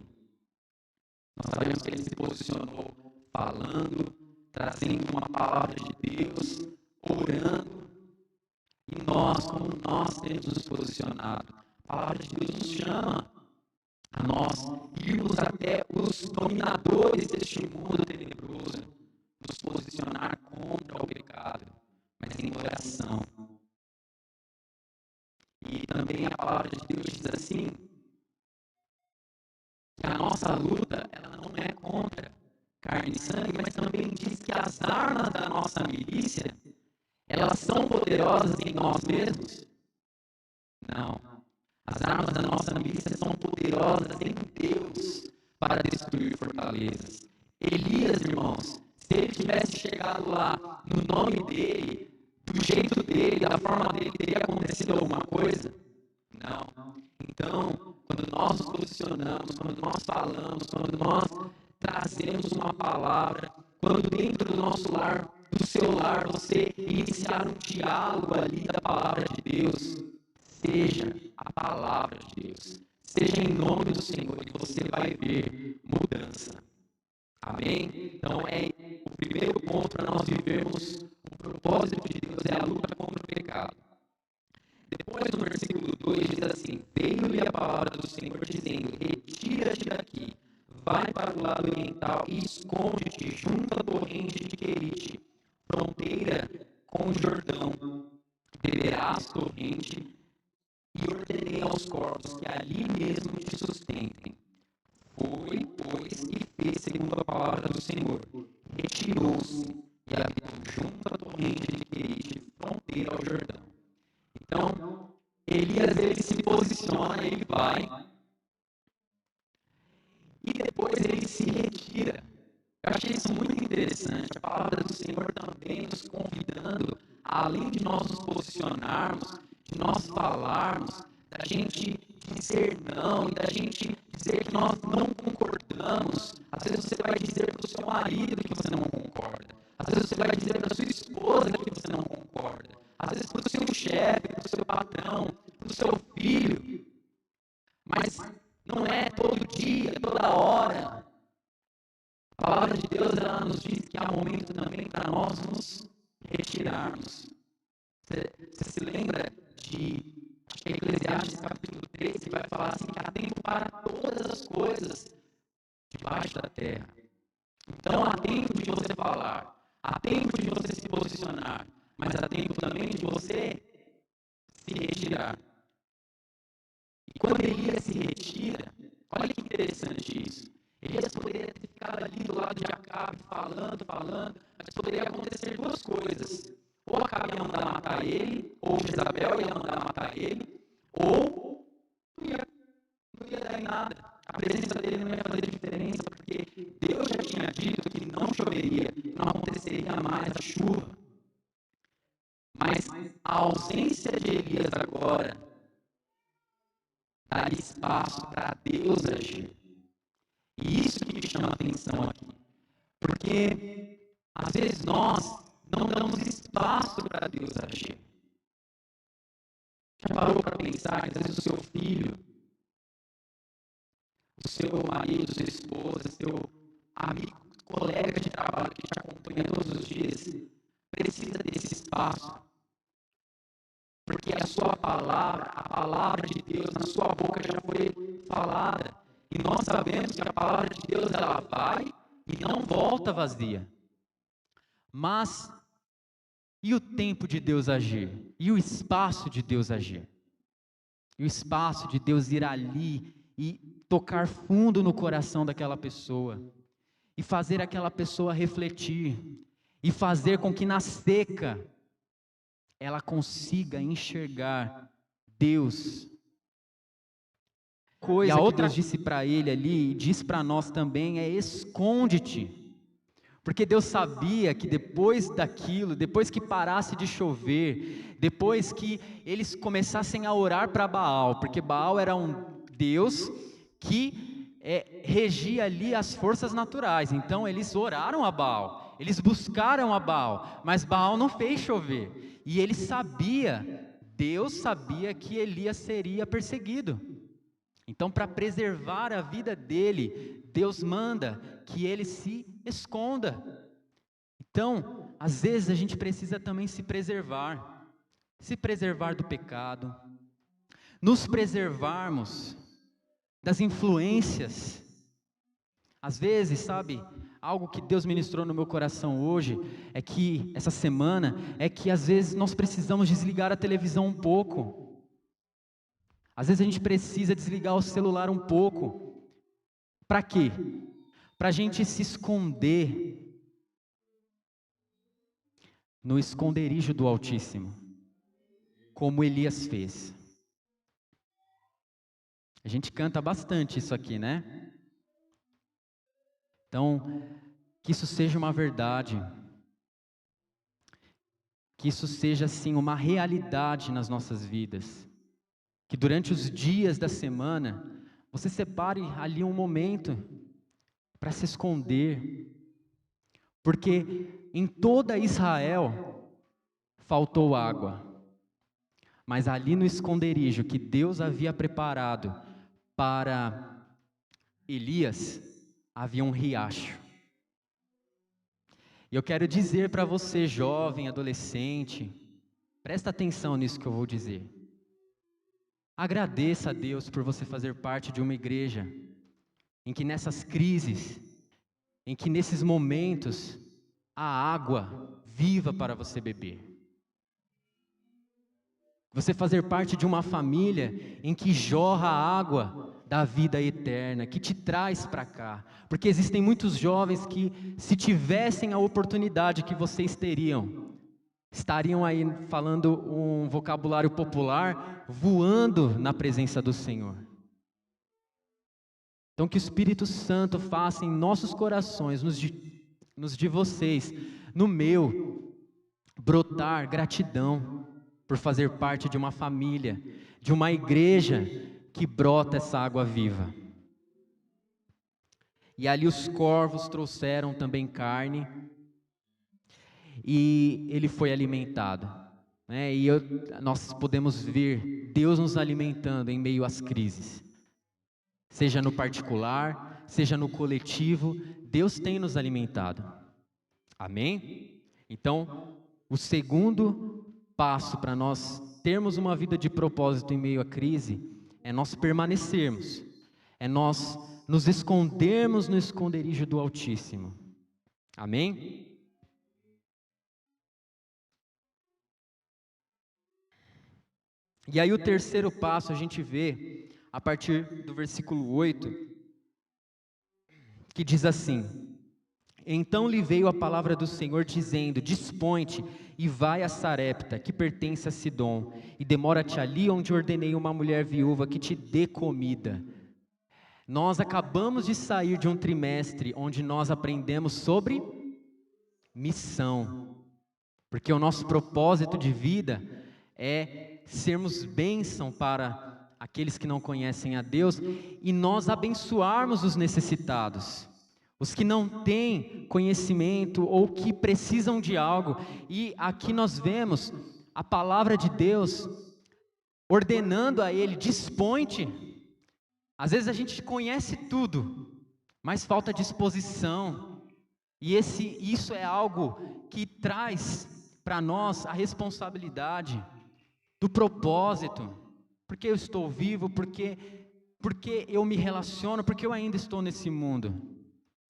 Nós sabemos que ele se posicionou falando, trazendo uma palavra de Deus, orando. E nós, como nós temos nos posicionado, a palavra de Deus nos chama a nós irmos até os dominadores deste mundo tenebroso, nos posicionar contra o pecado, mas em oração. E também a palavra de Deus diz assim, que a nossa luta, ela não é contra carne e sangue, mas também diz que as armas da nossa milícia, elas são poderosas em nós mesmos? Não. As armas da nossa milícia são poderosas em Deus para destruir fortalezas. Elias, irmãos, se ele tivesse chegado lá no nome dele, do jeito dele, da forma dele, teria acontecido alguma coisa? Não. Então, quando nós nos posicionamos, quando nós falamos, quando nós trazemos uma palavra, quando dentro do nosso lar, do seu lar, você iniciar um diálogo ali da palavra de Deus, seja a palavra de Deus, seja em nome do Senhor, e você vai ver mudança. Amém? Então, o primeiro ponto para nós vivermos o propósito de Deus é a luta contra o pecado. Depois, no versículo 2, diz assim, veio-lhe a palavra do Senhor, dizendo, retira-te daqui, vai para o lado oriental e esconde-te junto à torrente de Querite, fronteira com o Jordão. Beberás torrente e ordenei aos corpos que ali mesmo te sustentem. Foi, pois, e fez segundo a palavra do Senhor. Retirou-se e habitou junto à torrente de Querite, fronteira ao Jordão. Então, Elias, ele se posiciona, ele vai, e depois ele se retira. Eu achei isso muito interessante, a palavra do Senhor também nos convidando, além de nós nos posicionarmos, de nós falarmos, da gente dizer não, e da gente dizer que nós não concordamos. Às vezes você vai dizer para o seu marido que você não concorda. Às vezes você vai dizer para a sua esposa que você não concorda. Às vezes para o seu chefe, para o seu patrão, para o seu filho. Mas não é todo dia, toda hora. A palavra de Deus, ela nos diz que há momento também para nós nos retirarmos. Você se lembra de Eclesiastes capítulo 3, que vai falar assim, que há tempo para todas as coisas debaixo da terra. Então há tempo de você falar, há tempo de você se posicionar, mas há tempo também de você se retirar. E quando Elias se retira, olha que interessante isso. Elias poderia ter ficado ali do lado de Acabe, falando, mas poderia acontecer duas coisas. Ou Acabe ia mandar matar ele, ou Jezabel ia mandar matar ele, ou não ia dar em nada. A presença dele não ia fazer diferença, porque Deus já tinha dito que não choveria, não aconteceria mais a chuva. Mas a ausência de Elias agora daria espaço para Deus agir. E isso que me chama a atenção aqui. Porque, às vezes, nós não damos espaço para Deus agir. Já parou para pensar que, às vezes, o seu filho, o seu marido, sua esposa, seu amigo, colega de trabalho que te acompanha todos os dias, precisa desse espaço. Porque a sua palavra, a palavra de Deus na sua boca já foi falada. E nós sabemos que a palavra de Deus, ela vai e não volta vazia. Mas, e o tempo de Deus agir? E o espaço de Deus agir? E o espaço de Deus ir ali e tocar fundo no coração daquela pessoa. E fazer aquela pessoa refletir. E fazer com que na seca ela consiga enxergar Deus. E a outra que Deus disse para ele ali, e diz para nós também, é: esconde-te. Porque Deus sabia que depois daquilo, depois que parasse de chover, depois que eles começassem a orar para Baal, porque Baal era um Deus que regia ali as forças naturais, então eles oraram a Baal, eles buscaram a Baal, mas Baal não fez chover, e ele sabia, Deus sabia que Elias seria perseguido. Então, para preservar a vida dele, Deus manda que ele se esconda. Então, às vezes a gente precisa também se preservar do pecado, nos preservarmos das influências. Às vezes, sabe, algo que Deus ministrou no meu coração hoje, é que, essa semana, é que às vezes nós precisamos desligar a televisão um pouco. Às vezes a gente precisa desligar o celular um pouco. Para quê? Para a gente se esconder no esconderijo do Altíssimo, como Elias fez. A gente canta bastante isso aqui, né? Então, que isso seja uma verdade, que isso seja, assim, uma realidade nas nossas vidas. Que durante os dias da semana, você separe ali um momento para se esconder. Porque em toda Israel faltou água. Mas ali no esconderijo que Deus havia preparado para Elias, havia um riacho. E eu quero dizer para você, jovem, adolescente, presta atenção nisso que eu vou dizer. Agradeça a Deus por você fazer parte de uma igreja em que nessas crises, em que nesses momentos, há água viva para você beber. Você fazer parte de uma família em que jorra a água da vida eterna, que te traz para cá. Porque existem muitos jovens que, se tivessem a oportunidade que vocês teriam, estariam aí falando um vocabulário popular, voando na presença do Senhor. Então que o Espírito Santo faça em nossos corações, nos de vocês, no meu, brotar gratidão por fazer parte de uma família, de uma igreja que brota essa água viva. E ali os corvos trouxeram também carne, e ele foi alimentado, né? E nós podemos ver Deus nos alimentando em meio às crises, seja no particular, seja no coletivo, Deus tem nos alimentado, amém? Então, o segundo passo para nós termos uma vida de propósito em meio à crise, é nós permanecermos, é nós nos escondermos no esconderijo do Altíssimo, amém? E aí o terceiro passo a gente vê a partir do versículo 8, que diz assim: então lhe veio a palavra do Senhor dizendo, dispõe-te e vai a Sarepta, que pertence a Sidom, e demora-te ali onde ordenei uma mulher viúva que te dê comida. Nós acabamos de sair de um trimestre onde nós aprendemos sobre missão, porque o nosso propósito de vida é sermos bênção para aqueles que não conhecem a Deus e nós abençoarmos os necessitados, os que não têm conhecimento ou que precisam de algo. E aqui nós vemos a palavra de Deus ordenando a ele, dispõe-te. Às vezes a gente conhece tudo, mas falta disposição, e isso é algo que traz para nós a responsabilidade do propósito. Porque eu estou vivo, porque porque eu me relaciono, porque eu ainda estou nesse mundo.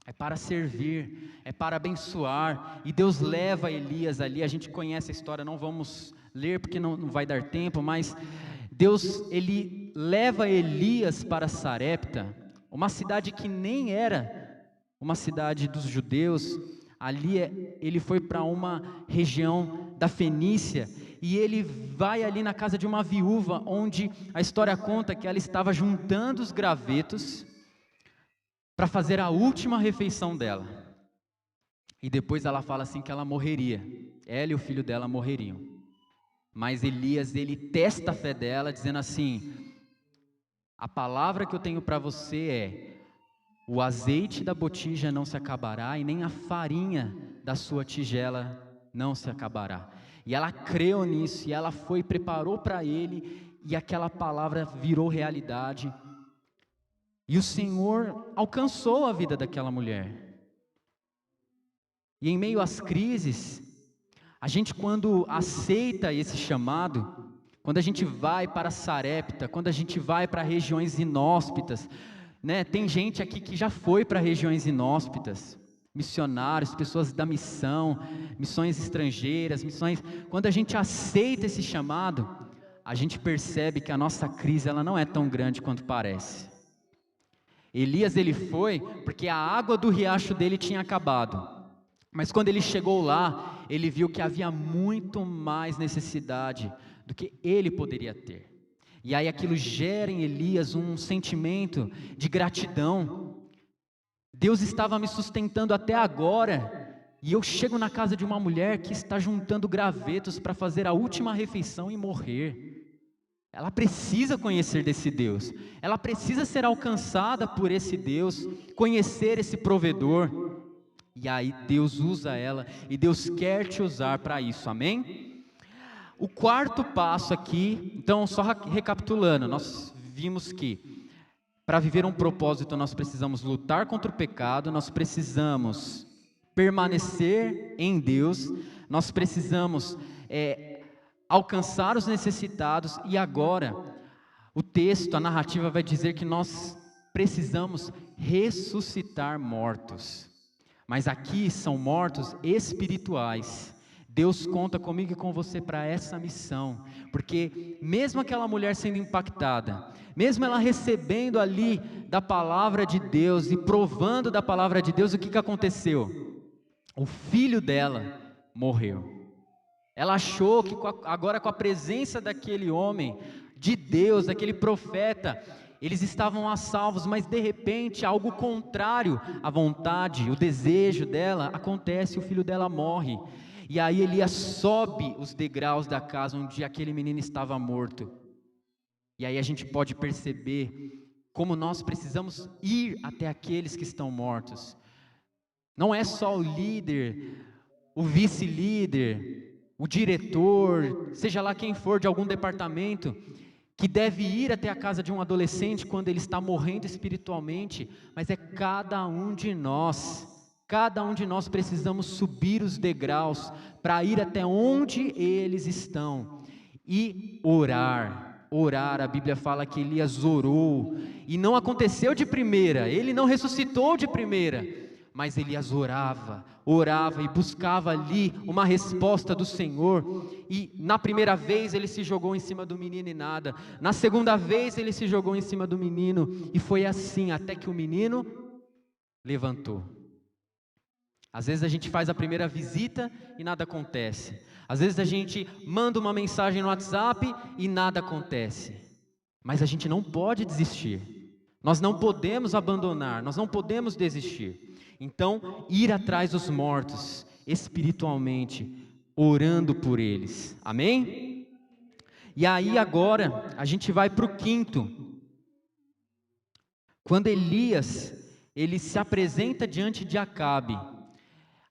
É para servir, é para abençoar. E Deus leva Elias ali. A gente conhece a história, não vamos ler porque não vai dar tempo, mas Deus, ele leva Elias para Sarepta, uma cidade que nem era uma cidade dos judeus. Ali ele foi para uma região da Fenícia, e ele vai ali na casa de uma viúva, onde a história conta que ela estava juntando os gravetos para fazer a última refeição dela. E depois ela fala assim que ela morreria, ela e o filho dela morreriam. Mas Elias, ele testa a fé dela, dizendo assim: a palavra que eu tenho para você é: o azeite da botija não se acabará, e nem a farinha da sua tigela não se acabará. E ela creu nisso, e ela foi e preparou para ele, e aquela palavra virou realidade. E o Senhor alcançou a vida daquela mulher. E em meio às crises, a gente, quando aceita esse chamado, quando a gente vai para Sarepta, quando a gente vai para regiões inóspitas, né? Tem gente aqui que já foi para regiões inóspitas, missionários, pessoas da missão, missões estrangeiras, missões. Quando a gente aceita esse chamado, a gente percebe que a nossa crise, ela não é tão grande quanto parece. Elias, ele foi porque a água do riacho dele tinha acabado, mas quando ele chegou lá, ele viu que havia muito mais necessidade do que ele poderia ter. E aí aquilo gera em Elias um sentimento de gratidão. Deus estava me sustentando até agora, e eu chego na casa de uma mulher que está juntando gravetos para fazer a última refeição e morrer. Ela precisa conhecer desse Deus, ela precisa ser alcançada por esse Deus, conhecer esse provedor. E aí Deus usa ela, e Deus quer te usar para isso, amém? O quarto passo aqui, então só recapitulando, nós vimos que para viver um propósito nós precisamos lutar contra o pecado, nós precisamos permanecer em Deus, nós precisamos alcançar os necessitados, e agora o texto, a narrativa vai dizer que nós precisamos ressuscitar mortos. Mas aqui são mortos espirituais. Deus conta comigo e com você para essa missão, porque mesmo aquela mulher sendo impactada, mesmo ela recebendo ali da palavra de Deus e provando da palavra de Deus, o que aconteceu? O filho dela morreu. Ela achou que agora, com a presença daquele homem de Deus, daquele profeta, eles estavam a salvos, mas de repente algo contrário à vontade, o desejo dela acontece, o filho dela morre. E aí Elias sobe os degraus da casa onde aquele menino estava morto. E aí a gente pode perceber como nós precisamos ir até aqueles que estão mortos. Não é só o líder, o vice-líder, o diretor, seja lá quem for de algum departamento, que deve ir até a casa de um adolescente quando ele está morrendo espiritualmente, mas é cada um de nós. Cada um de nós precisamos subir os degraus para ir até onde eles estão e orar. Orar, a Bíblia fala que Elias orou, e não aconteceu de primeira, ele não ressuscitou de primeira, mas Elias orava e buscava ali uma resposta do Senhor. E na primeira vez ele se jogou em cima do menino e nada, na segunda vez ele se jogou em cima do menino, e foi assim até que o menino levantou. Às vezes a gente faz a primeira visita e nada acontece. Às vezes a gente manda uma mensagem no WhatsApp e nada acontece. Mas a gente não pode desistir. Nós não podemos abandonar, nós não podemos desistir. Então, ir atrás dos mortos espiritualmente, orando por eles. Amém? E aí agora a gente vai para o quinto. Quando Elias, ele se apresenta diante de Acabe,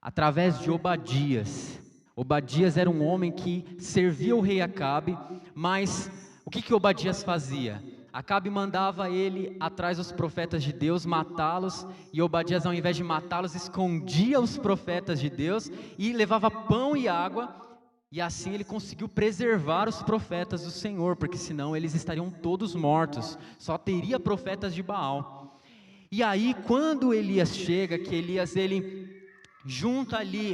através de Obadias. Obadias era um homem que servia o rei Acabe, mas o que Obadias fazia? Acabe mandava ele atrás dos profetas de Deus, matá-los, e Obadias, ao invés de matá-los, escondia os profetas de Deus e levava pão e água E assim ele conseguiu preservar os profetas do Senhor, porque senão eles estariam todos mortos, só teria profetas de Baal. E aí quando Elias chega, que Elias ele junta ali,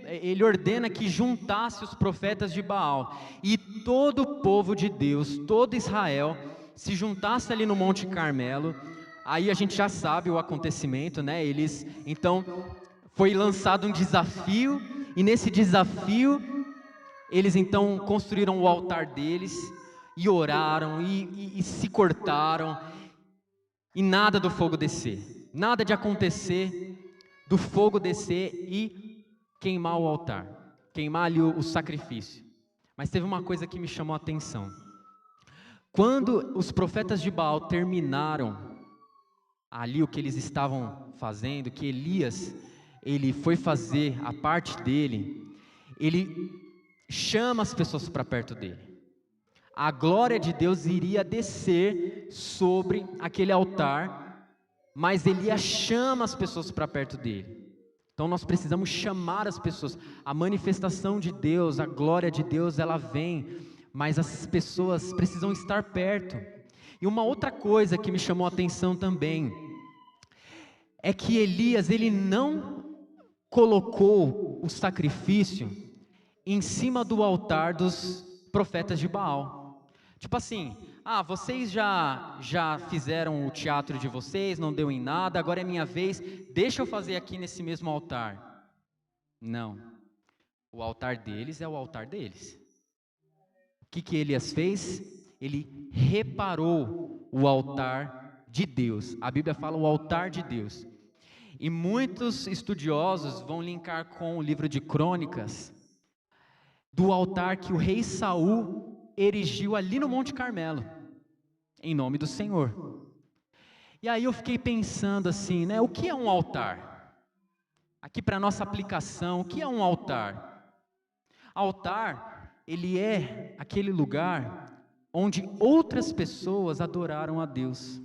ele ordena que juntasse os profetas de Baal, e todo o povo de Deus, todo Israel, se juntasse ali no Monte Carmelo. Aí a gente já sabe o acontecimento, né? Então foi lançado um desafio, e nesse desafio eles então construíram o altar deles, e oraram, e se cortaram, e nada do fogo descer, nada de acontecer do fogo descer e queimar o altar, queimar ali o sacrifício. Mas teve uma coisa que me chamou a atenção. Quando os profetas de Baal terminaram ali o que eles estavam fazendo, que Elias, ele foi fazer a parte dele, ele chama as pessoas para perto dele. A glória de Deus iria descer sobre aquele altar, mas Elias chama as pessoas para perto dele. Então nós precisamos chamar as pessoas. A manifestação de Deus, a glória de Deus, ela vem, mas as pessoas precisam estar perto. E uma outra coisa que me chamou a atenção também é que Elias, ele não colocou o sacrifício em cima do altar dos profetas de Baal. Tipo assim, vocês já fizeram o teatro de vocês, não deu em nada, agora é minha vez, deixa eu fazer aqui nesse mesmo altar. Não, o altar deles é o altar deles. O que Elias fez? Ele reparou o altar de Deus. A Bíblia fala o altar de Deus. E muitos estudiosos vão linkar com o livro de Crônicas, do altar que o rei Saul erigiu ali no Monte Carmelo, em nome do Senhor. E aí eu fiquei pensando assim, né? O que é um altar? Aqui para nossa aplicação, o que é um altar? Altar, ele é aquele lugar onde outras pessoas adoraram a Deus.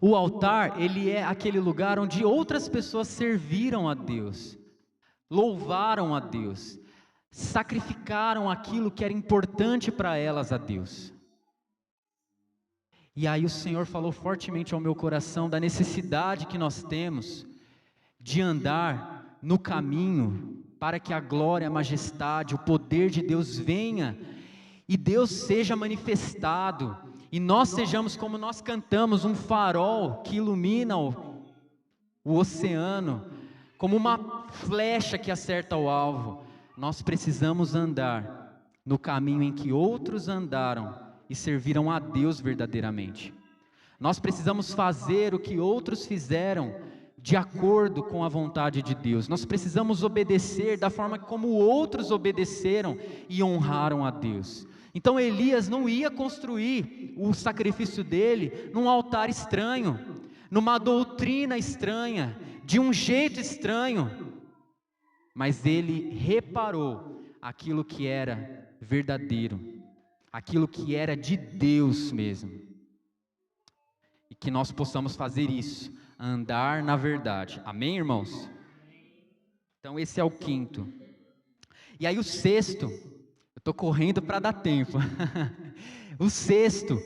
O altar, ele é aquele lugar onde outras pessoas serviram a Deus, louvaram a Deus, sacrificaram aquilo que era importante para elas a Deus. E aí o Senhor falou fortemente ao meu coração da necessidade que nós temos de andar no caminho para que a glória, a majestade, o poder de Deus venha e Deus seja manifestado, e nós sejamos, como nós cantamos, um farol que ilumina o oceano, como uma flecha que acerta o alvo. Nós precisamos andar no caminho em que outros andaram e serviram a Deus verdadeiramente. Nós precisamos fazer o que outros fizeram de acordo com a vontade de Deus. Nós precisamos obedecer da forma como outros obedeceram e honraram a Deus. Então Elias não ia construir o sacrifício dele num altar estranho, numa doutrina estranha, de um jeito estranho, mas ele reparou aquilo que era verdadeiro, aquilo que era de Deus mesmo. E que nós possamos fazer isso, andar na verdade. Amém, irmãos? Então esse é o quinto. E aí o sexto, eu estou correndo para dar tempo. O sexto,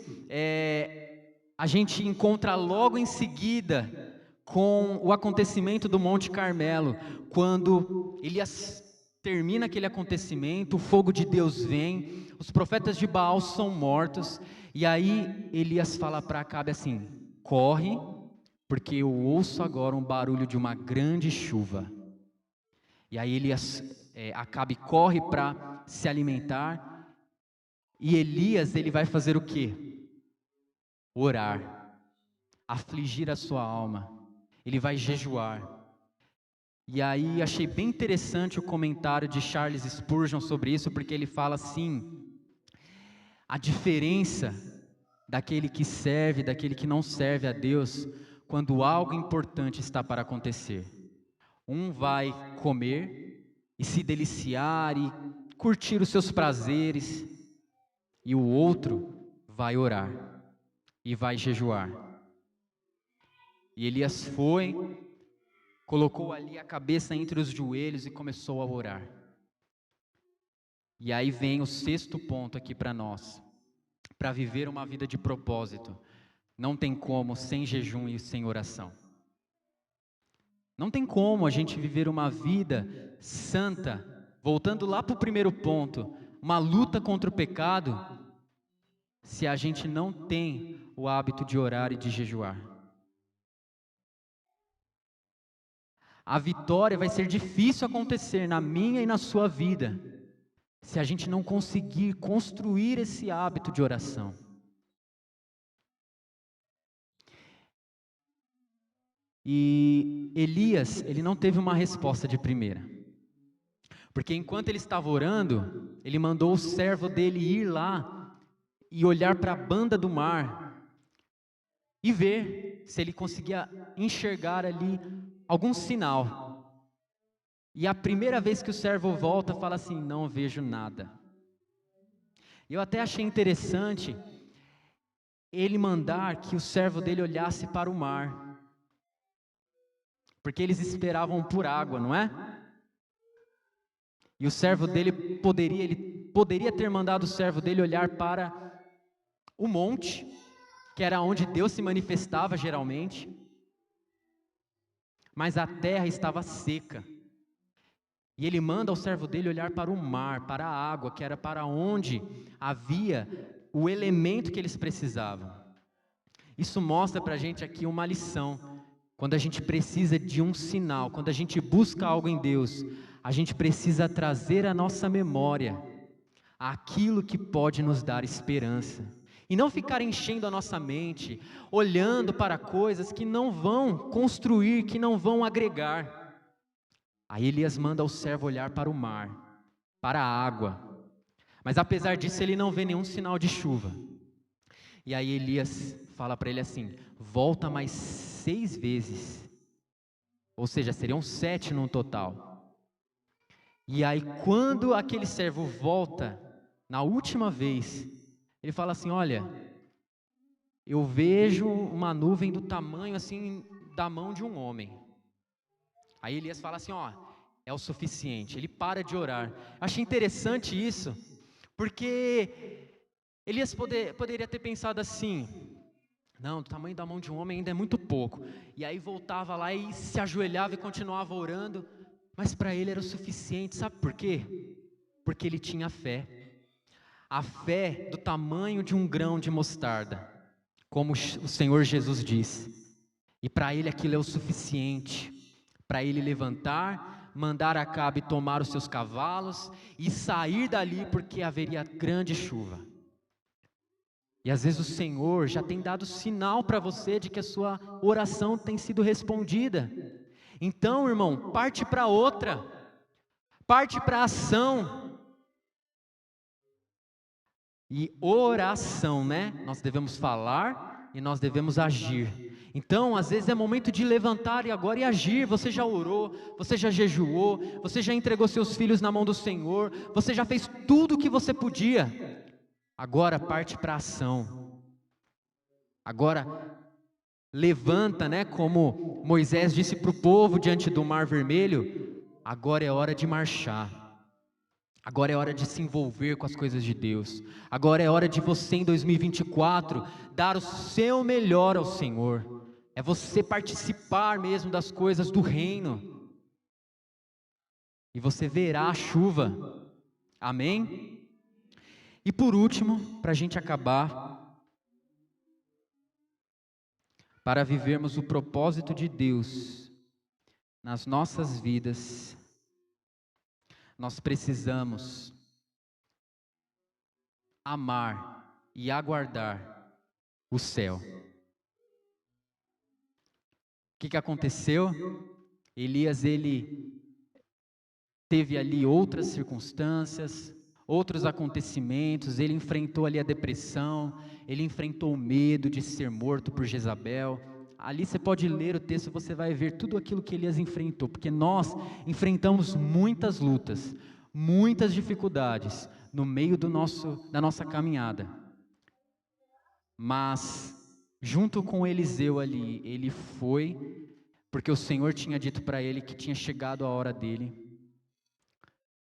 a gente encontra logo em seguida com o acontecimento do Monte Carmelo, quando Elias termina aquele acontecimento, o fogo de Deus vem, os profetas de Baal são mortos, e aí Elias fala para Acabe assim: corre, porque eu ouço agora um barulho de uma grande chuva. E aí Acabe corre para se alimentar, e Elias, ele vai fazer o quê? Orar, afligir a sua alma. Ele vai jejuar. E aí achei bem interessante o comentário de Charles Spurgeon sobre isso, porque ele fala assim: a diferença daquele que serve, daquele que não serve a Deus, quando algo importante está para acontecer. Um vai comer e se deliciar e curtir os seus prazeres, e o outro vai orar e vai jejuar. E Elias colocou ali a cabeça entre os joelhos e começou a orar. E aí vem o 6º ponto aqui para nós. Para viver uma vida de propósito, não tem como sem jejum e sem oração. Não tem como a gente viver uma vida santa, voltando lá para o primeiro ponto, uma luta contra o pecado, se a gente não tem o hábito de orar e de jejuar. A vitória vai ser difícil acontecer na minha e na sua vida, se a gente não conseguir construir esse hábito de oração. E Elias, ele não teve uma resposta de primeira. Porque enquanto ele estava orando, ele mandou o servo dele ir lá e olhar para a banda do mar e ver se ele conseguia enxergar ali algum sinal. E a primeira vez que o servo volta, fala assim: não vejo nada. Eu até achei interessante ele mandar que o servo dele olhasse para o mar, porque eles esperavam por água, não é? E o servo dele poderia ter mandado o servo dele olhar para o monte, que era onde Deus se manifestava geralmente, mas a terra estava seca. E ele manda o servo dele olhar para o mar, para a água, que era para onde havia o elemento que eles precisavam. Isso mostra para a gente aqui uma lição. Quando a gente precisa de um sinal, quando a gente busca algo em Deus, a gente precisa trazer à nossa memória aquilo que pode nos dar esperança. E não ficar enchendo a nossa mente, olhando para coisas que não vão construir, que não vão agregar. Aí Elias manda o servo olhar para o mar, para a água. Mas apesar disso ele não vê nenhum sinal de chuva. E aí Elias fala para ele assim: volta mais 6 vezes. Ou seja, seriam 7 no total. E aí quando aquele servo volta, na última vez, ele fala assim: olha, eu vejo uma nuvem do tamanho assim da mão de um homem. Aí Elias fala assim: ó, é o suficiente. Ele para de orar. Achei interessante isso, porque Elias poderia ter pensado assim: não, do tamanho da mão de um homem ainda é muito pouco. E aí voltava lá e se ajoelhava e continuava orando. Mas para ele era o suficiente. Sabe por quê? Porque ele tinha fé. A fé do tamanho de um grão de mostarda, como o Senhor Jesus disse. E para ele aquilo é o suficiente. Para ele levantar, mandar Acabe tomar os seus cavalos e sair dali, porque haveria grande chuva. E às vezes o Senhor já tem dado sinal para você de que a sua oração tem sido respondida. Então, irmão, parte para outra, parte para a ação. E oração, né? Nós devemos falar e nós devemos agir. Então, às vezes é momento de levantar e agora e agir. Você já orou, você já jejuou, você já entregou seus filhos na mão do Senhor, você já fez tudo o que você podia. Agora parte para a ação. Agora levanta, né? Como Moisés disse para o povo diante do Mar Vermelho, agora é hora de marchar. Agora é hora de se envolver com as coisas de Deus. Agora é hora de você em 2024 dar o seu melhor ao Senhor. É você participar mesmo das coisas do reino. E você verá a chuva. Amém? E por último, para a gente acabar, para vivermos o propósito de Deus nas nossas vidas, nós precisamos amar e aguardar o céu. O que aconteceu? Elias, ele teve ali outras circunstâncias, outros acontecimentos, ele enfrentou ali a depressão, ele enfrentou o medo de ser morto por Jezabel. Ali você pode ler o texto, você vai ver tudo aquilo que Elias enfrentou, porque nós enfrentamos muitas lutas, muitas dificuldades no meio da nossa caminhada. Mas, junto com Eliseu ali, ele foi, porque o Senhor tinha dito para ele que tinha chegado a hora dele.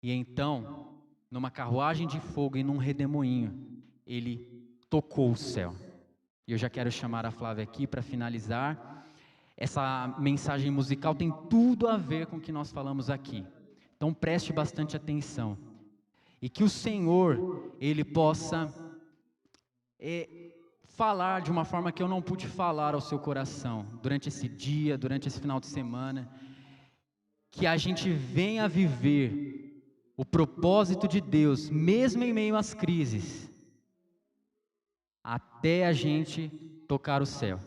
E então, numa carruagem de fogo e num redemoinho, ele tocou o céu. E eu já quero chamar a Flávia aqui para finalizar. Essa mensagem musical tem tudo a ver com o que nós falamos aqui. Então preste bastante atenção. E que o Senhor, Ele possa falar de uma forma que eu não pude falar ao seu coração, durante esse dia, durante esse final de semana. Que a gente venha viver o propósito de Deus, mesmo em meio às crises, até a gente tocar o céu.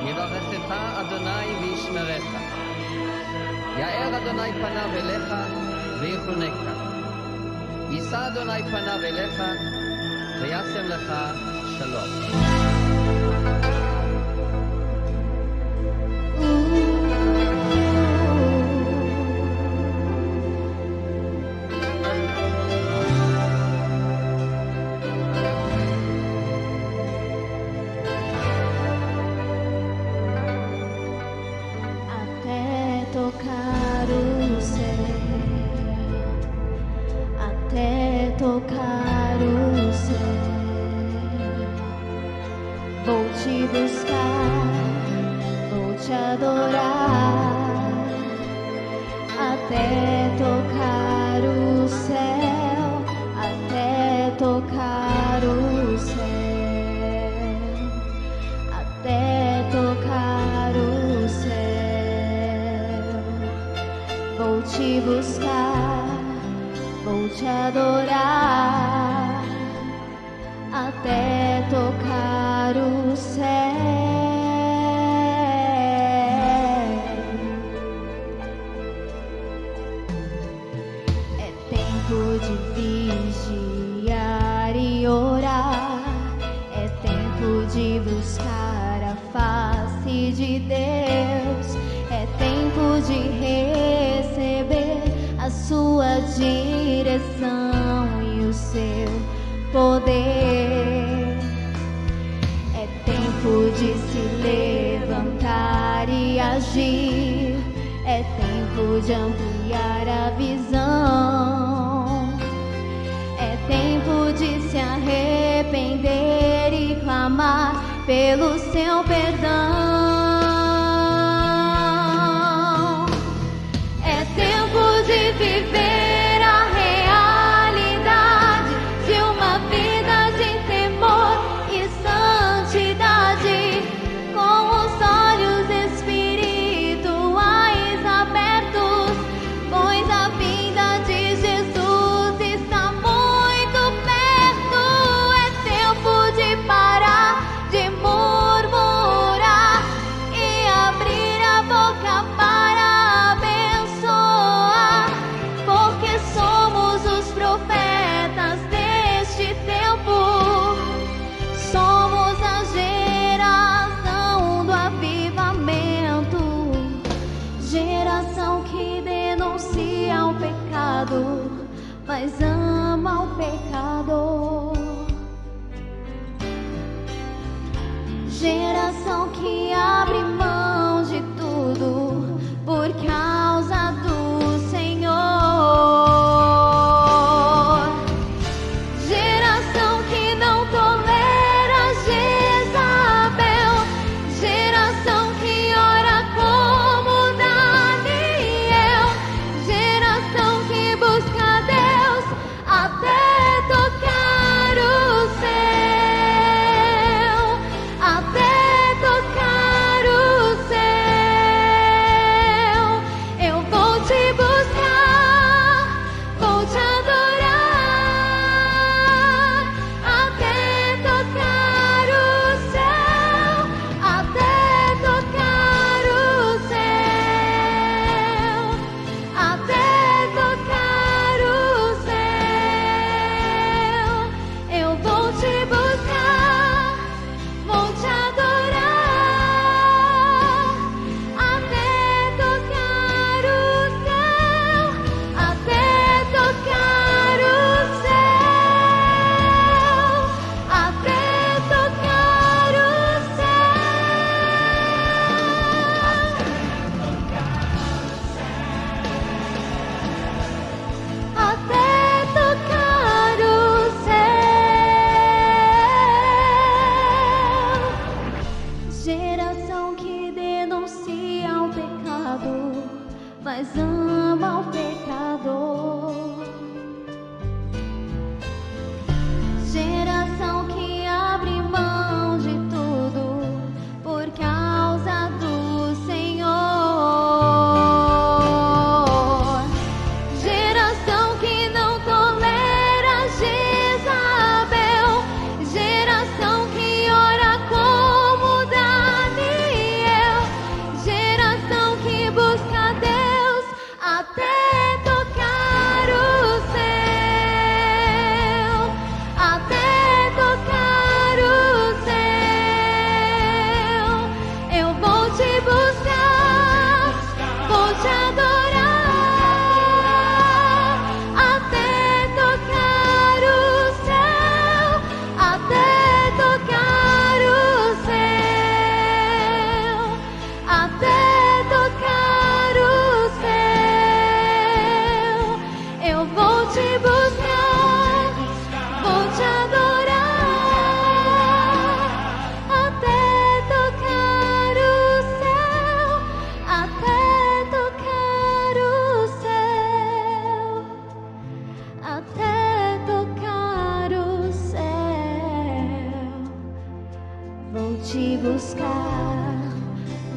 יברכך אדוני וישמרך. יאר אדוני פניו אליך ויחונקה. יישא אדוני פניו אליך וישם לך שלום. Tocar o céu, até tocar o céu, vou te buscar, vou te adorar, até tocar o céu, até tocar o céu, até tocar o céu. Vou te buscar, vou te adorar, até tocar o céu. É tempo de vigiar e orar, é tempo de buscar a face de Deus, é tempo de receber a sua direção e o seu poder. É tempo de se levantar e agir, é tempo de ampliar a visão, é tempo de se arrepender e clamar pelo seu perdão. Viver a realidade de uma vida de temor e santidade, com os olhos espirituais abertos, pois a vinda de Jesus está muito perto. É tempo de parar de murmurar e abrir a boca para abençoar, porque somos os profetas deste tempo, somos a geração do avivamento, geração que denuncia o pecado, mas ama o pecador, geração que abre mão de tudo por causa do Senhor, geração que não tolera Jezabel, geração que ora como Daniel, geração que busca Deus até tocar o céu, até tocar o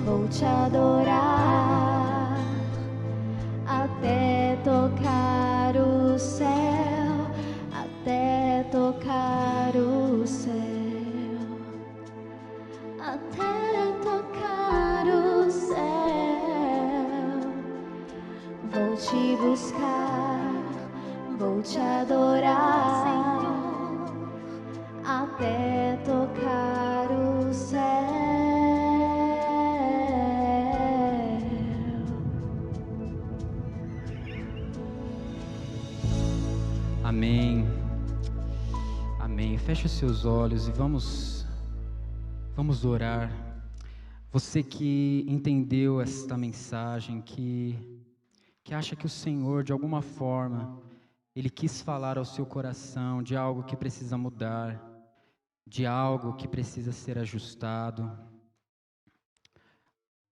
vou te adorar, até tocar o céu, até tocar o céu, até tocar o céu. Vou te buscar, vou te adorar, Senhor, até tocar o céu. Amém. Amém. Feche os seus olhos e vamos orar. Você que entendeu esta mensagem, que acha que o Senhor, de alguma forma, Ele quis falar ao seu coração de algo que precisa mudar, de algo que precisa ser ajustado.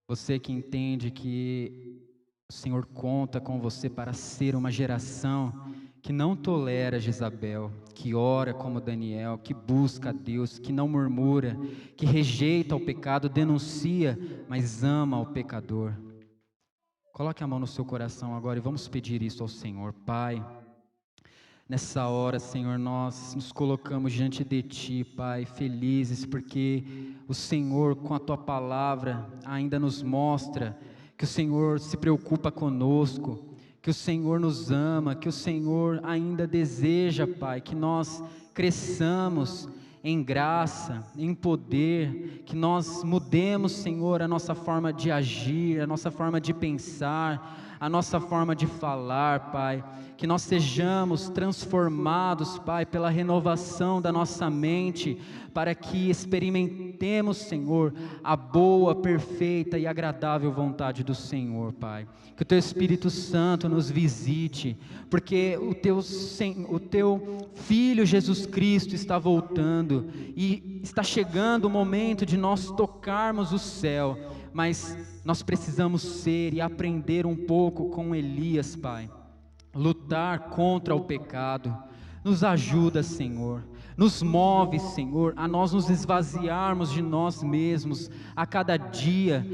Você que entende que o Senhor conta com você para ser uma geração que não tolera Jezabel, que ora como Daniel, que busca a Deus, que não murmura, que rejeita o pecado, denuncia, mas ama o pecador. Coloque a mão no seu coração agora e vamos pedir isso ao Senhor. Pai, nessa hora, Senhor, nós nos colocamos diante de Ti, Pai, felizes porque o Senhor, com a Tua palavra, ainda nos mostra que o Senhor se preocupa conosco, que o Senhor nos ama, que o Senhor ainda deseja, Pai, que nós cresçamos em graça, em poder, que nós mudemos, Senhor, a nossa forma de agir, a nossa forma de pensar, a nossa forma de falar, Pai, que nós sejamos transformados, Pai, pela renovação da nossa mente, para que experimentemos, Senhor, a boa, perfeita e agradável vontade do Senhor, Pai. Que o Teu Espírito Santo nos visite, porque o Teu Filho Jesus Cristo está voltando e está chegando o momento de nós tocarmos o céu, mas nós precisamos ser e aprender um pouco com Elias, Pai. Lutar contra o pecado. Nos ajuda, Senhor. Nos move, Senhor, a nós nos esvaziarmos de nós mesmos a cada dia,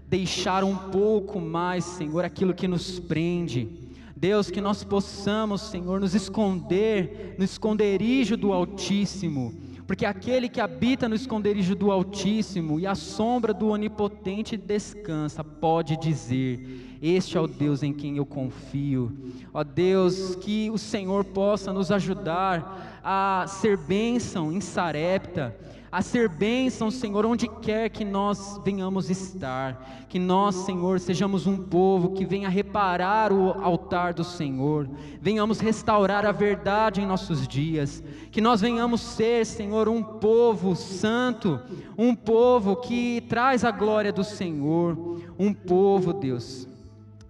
deixar um pouco mais, Senhor, aquilo que nos prende. Deus, que nós possamos, Senhor, nos esconder no esconderijo do Altíssimo, porque aquele que habita no esconderijo do Altíssimo e a sombra do Onipotente descansa, pode dizer: este é o Deus em quem eu confio. Ó Deus, que o Senhor possa nos ajudar a ser bênção em Sarepta, a ser bênção, Senhor, onde quer que nós venhamos estar, que nós, Senhor, sejamos um povo que venha reparar o altar do Senhor, venhamos restaurar a verdade em nossos dias, que nós venhamos ser, Senhor, um povo santo, um povo que traz a glória do Senhor, um povo, Deus,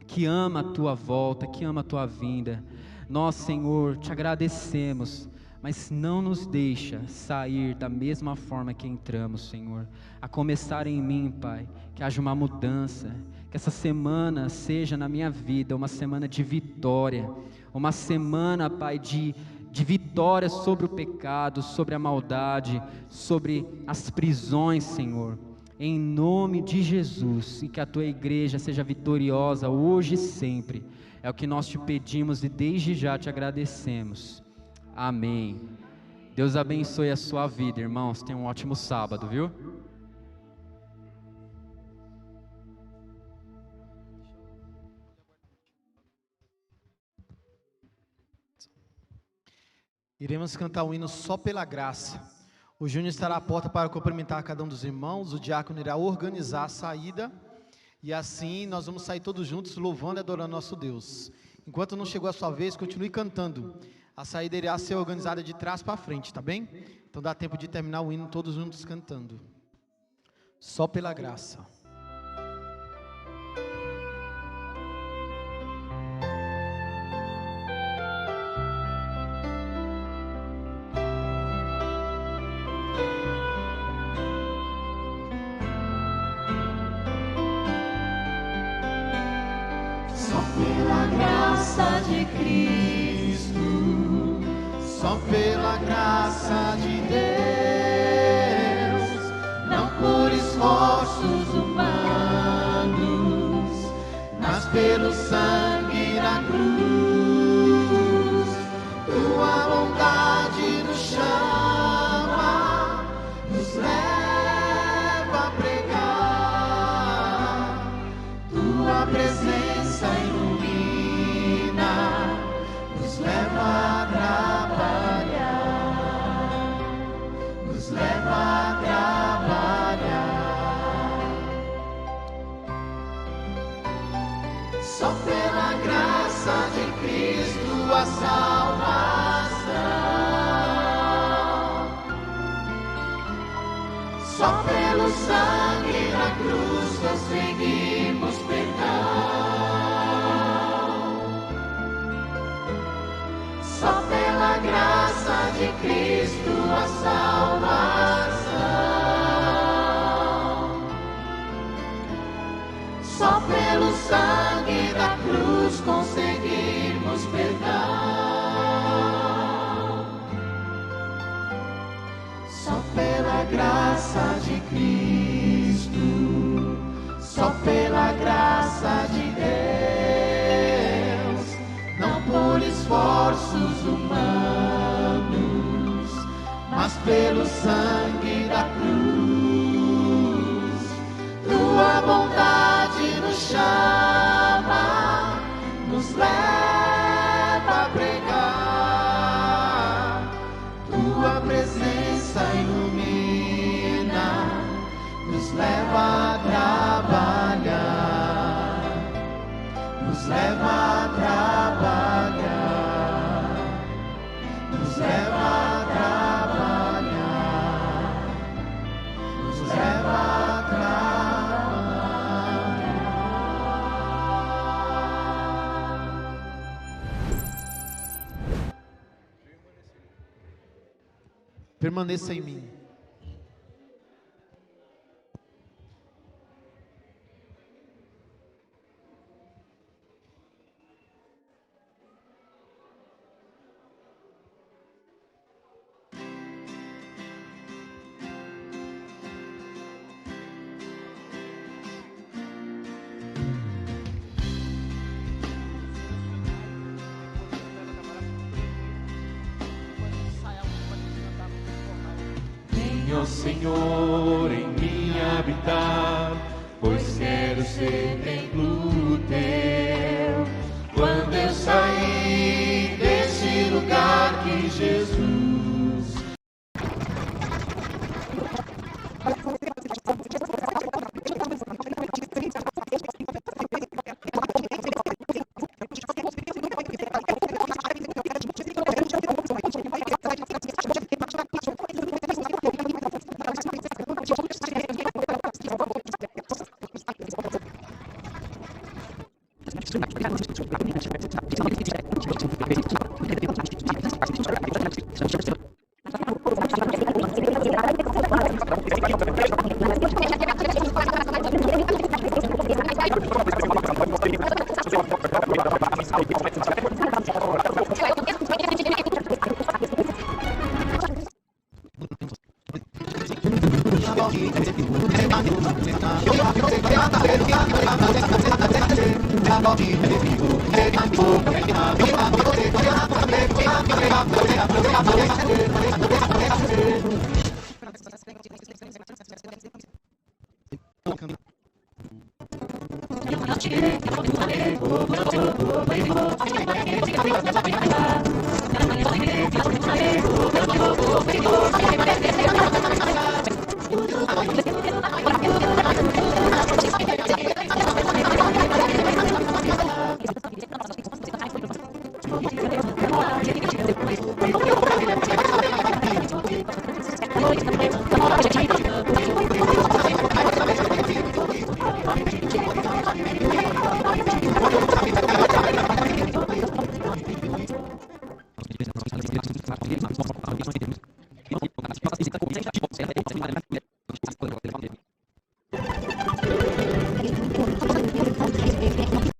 que ama a Tua volta, que ama a Tua vinda. Nós, Senhor, Te agradecemos, mas não nos deixa sair da mesma forma que entramos, Senhor. A começar em mim, Pai, que haja uma mudança, que essa semana seja na minha vida uma semana de vitória, uma semana, Pai, de vitória sobre o pecado, sobre a maldade, sobre as prisões, Senhor. Em nome de Jesus, e que a Tua igreja seja vitoriosa hoje e sempre. É o que nós Te pedimos e desde já Te agradecemos. Amém. Deus abençoe a sua vida, irmãos. Tenham um ótimo sábado, viu? Iremos cantar o hino Só pela Graça. O Júnior estará à porta para cumprimentar cada um dos irmãos. O diácono irá organizar a saída. E assim nós vamos sair todos juntos louvando e adorando nosso Deus. Enquanto não chegou a sua vez, continue cantando. A saída irá ser organizada de trás para frente, tá bem? Então dá tempo de terminar o hino todos juntos cantando. Só pela graça. Só pela graça de Cristo, só pela graça de Deus, não por esforço pelo sangue na cruz, tua bondade nos chama, nos leva a pregar, tua presença ilumina, nos leva a trabalhar, nos leva a trabalhar. Só pela graça de Cristo a salvação, só pelo sangue na cruz conseguimos perdão. Só pela graça de Cristo a salvação, só pelo sangue da cruz conseguimos perdão. Só pela graça de Cristo, só pela graça de Deus, não por esforços humanos, mas pelo sangue da cruz, tua bondade nos chama, nos leva a pregar, tua presença ilumina, nos leva a trabalhar, nos leva a trabalhar, nos leva a trabalhar, nos leva a trabalhar. Permaneça em mim. Venha, Senhor, em mim habitar, pois quero ser templo teu. Quando eu sair desse lugar que Jesus Thank you.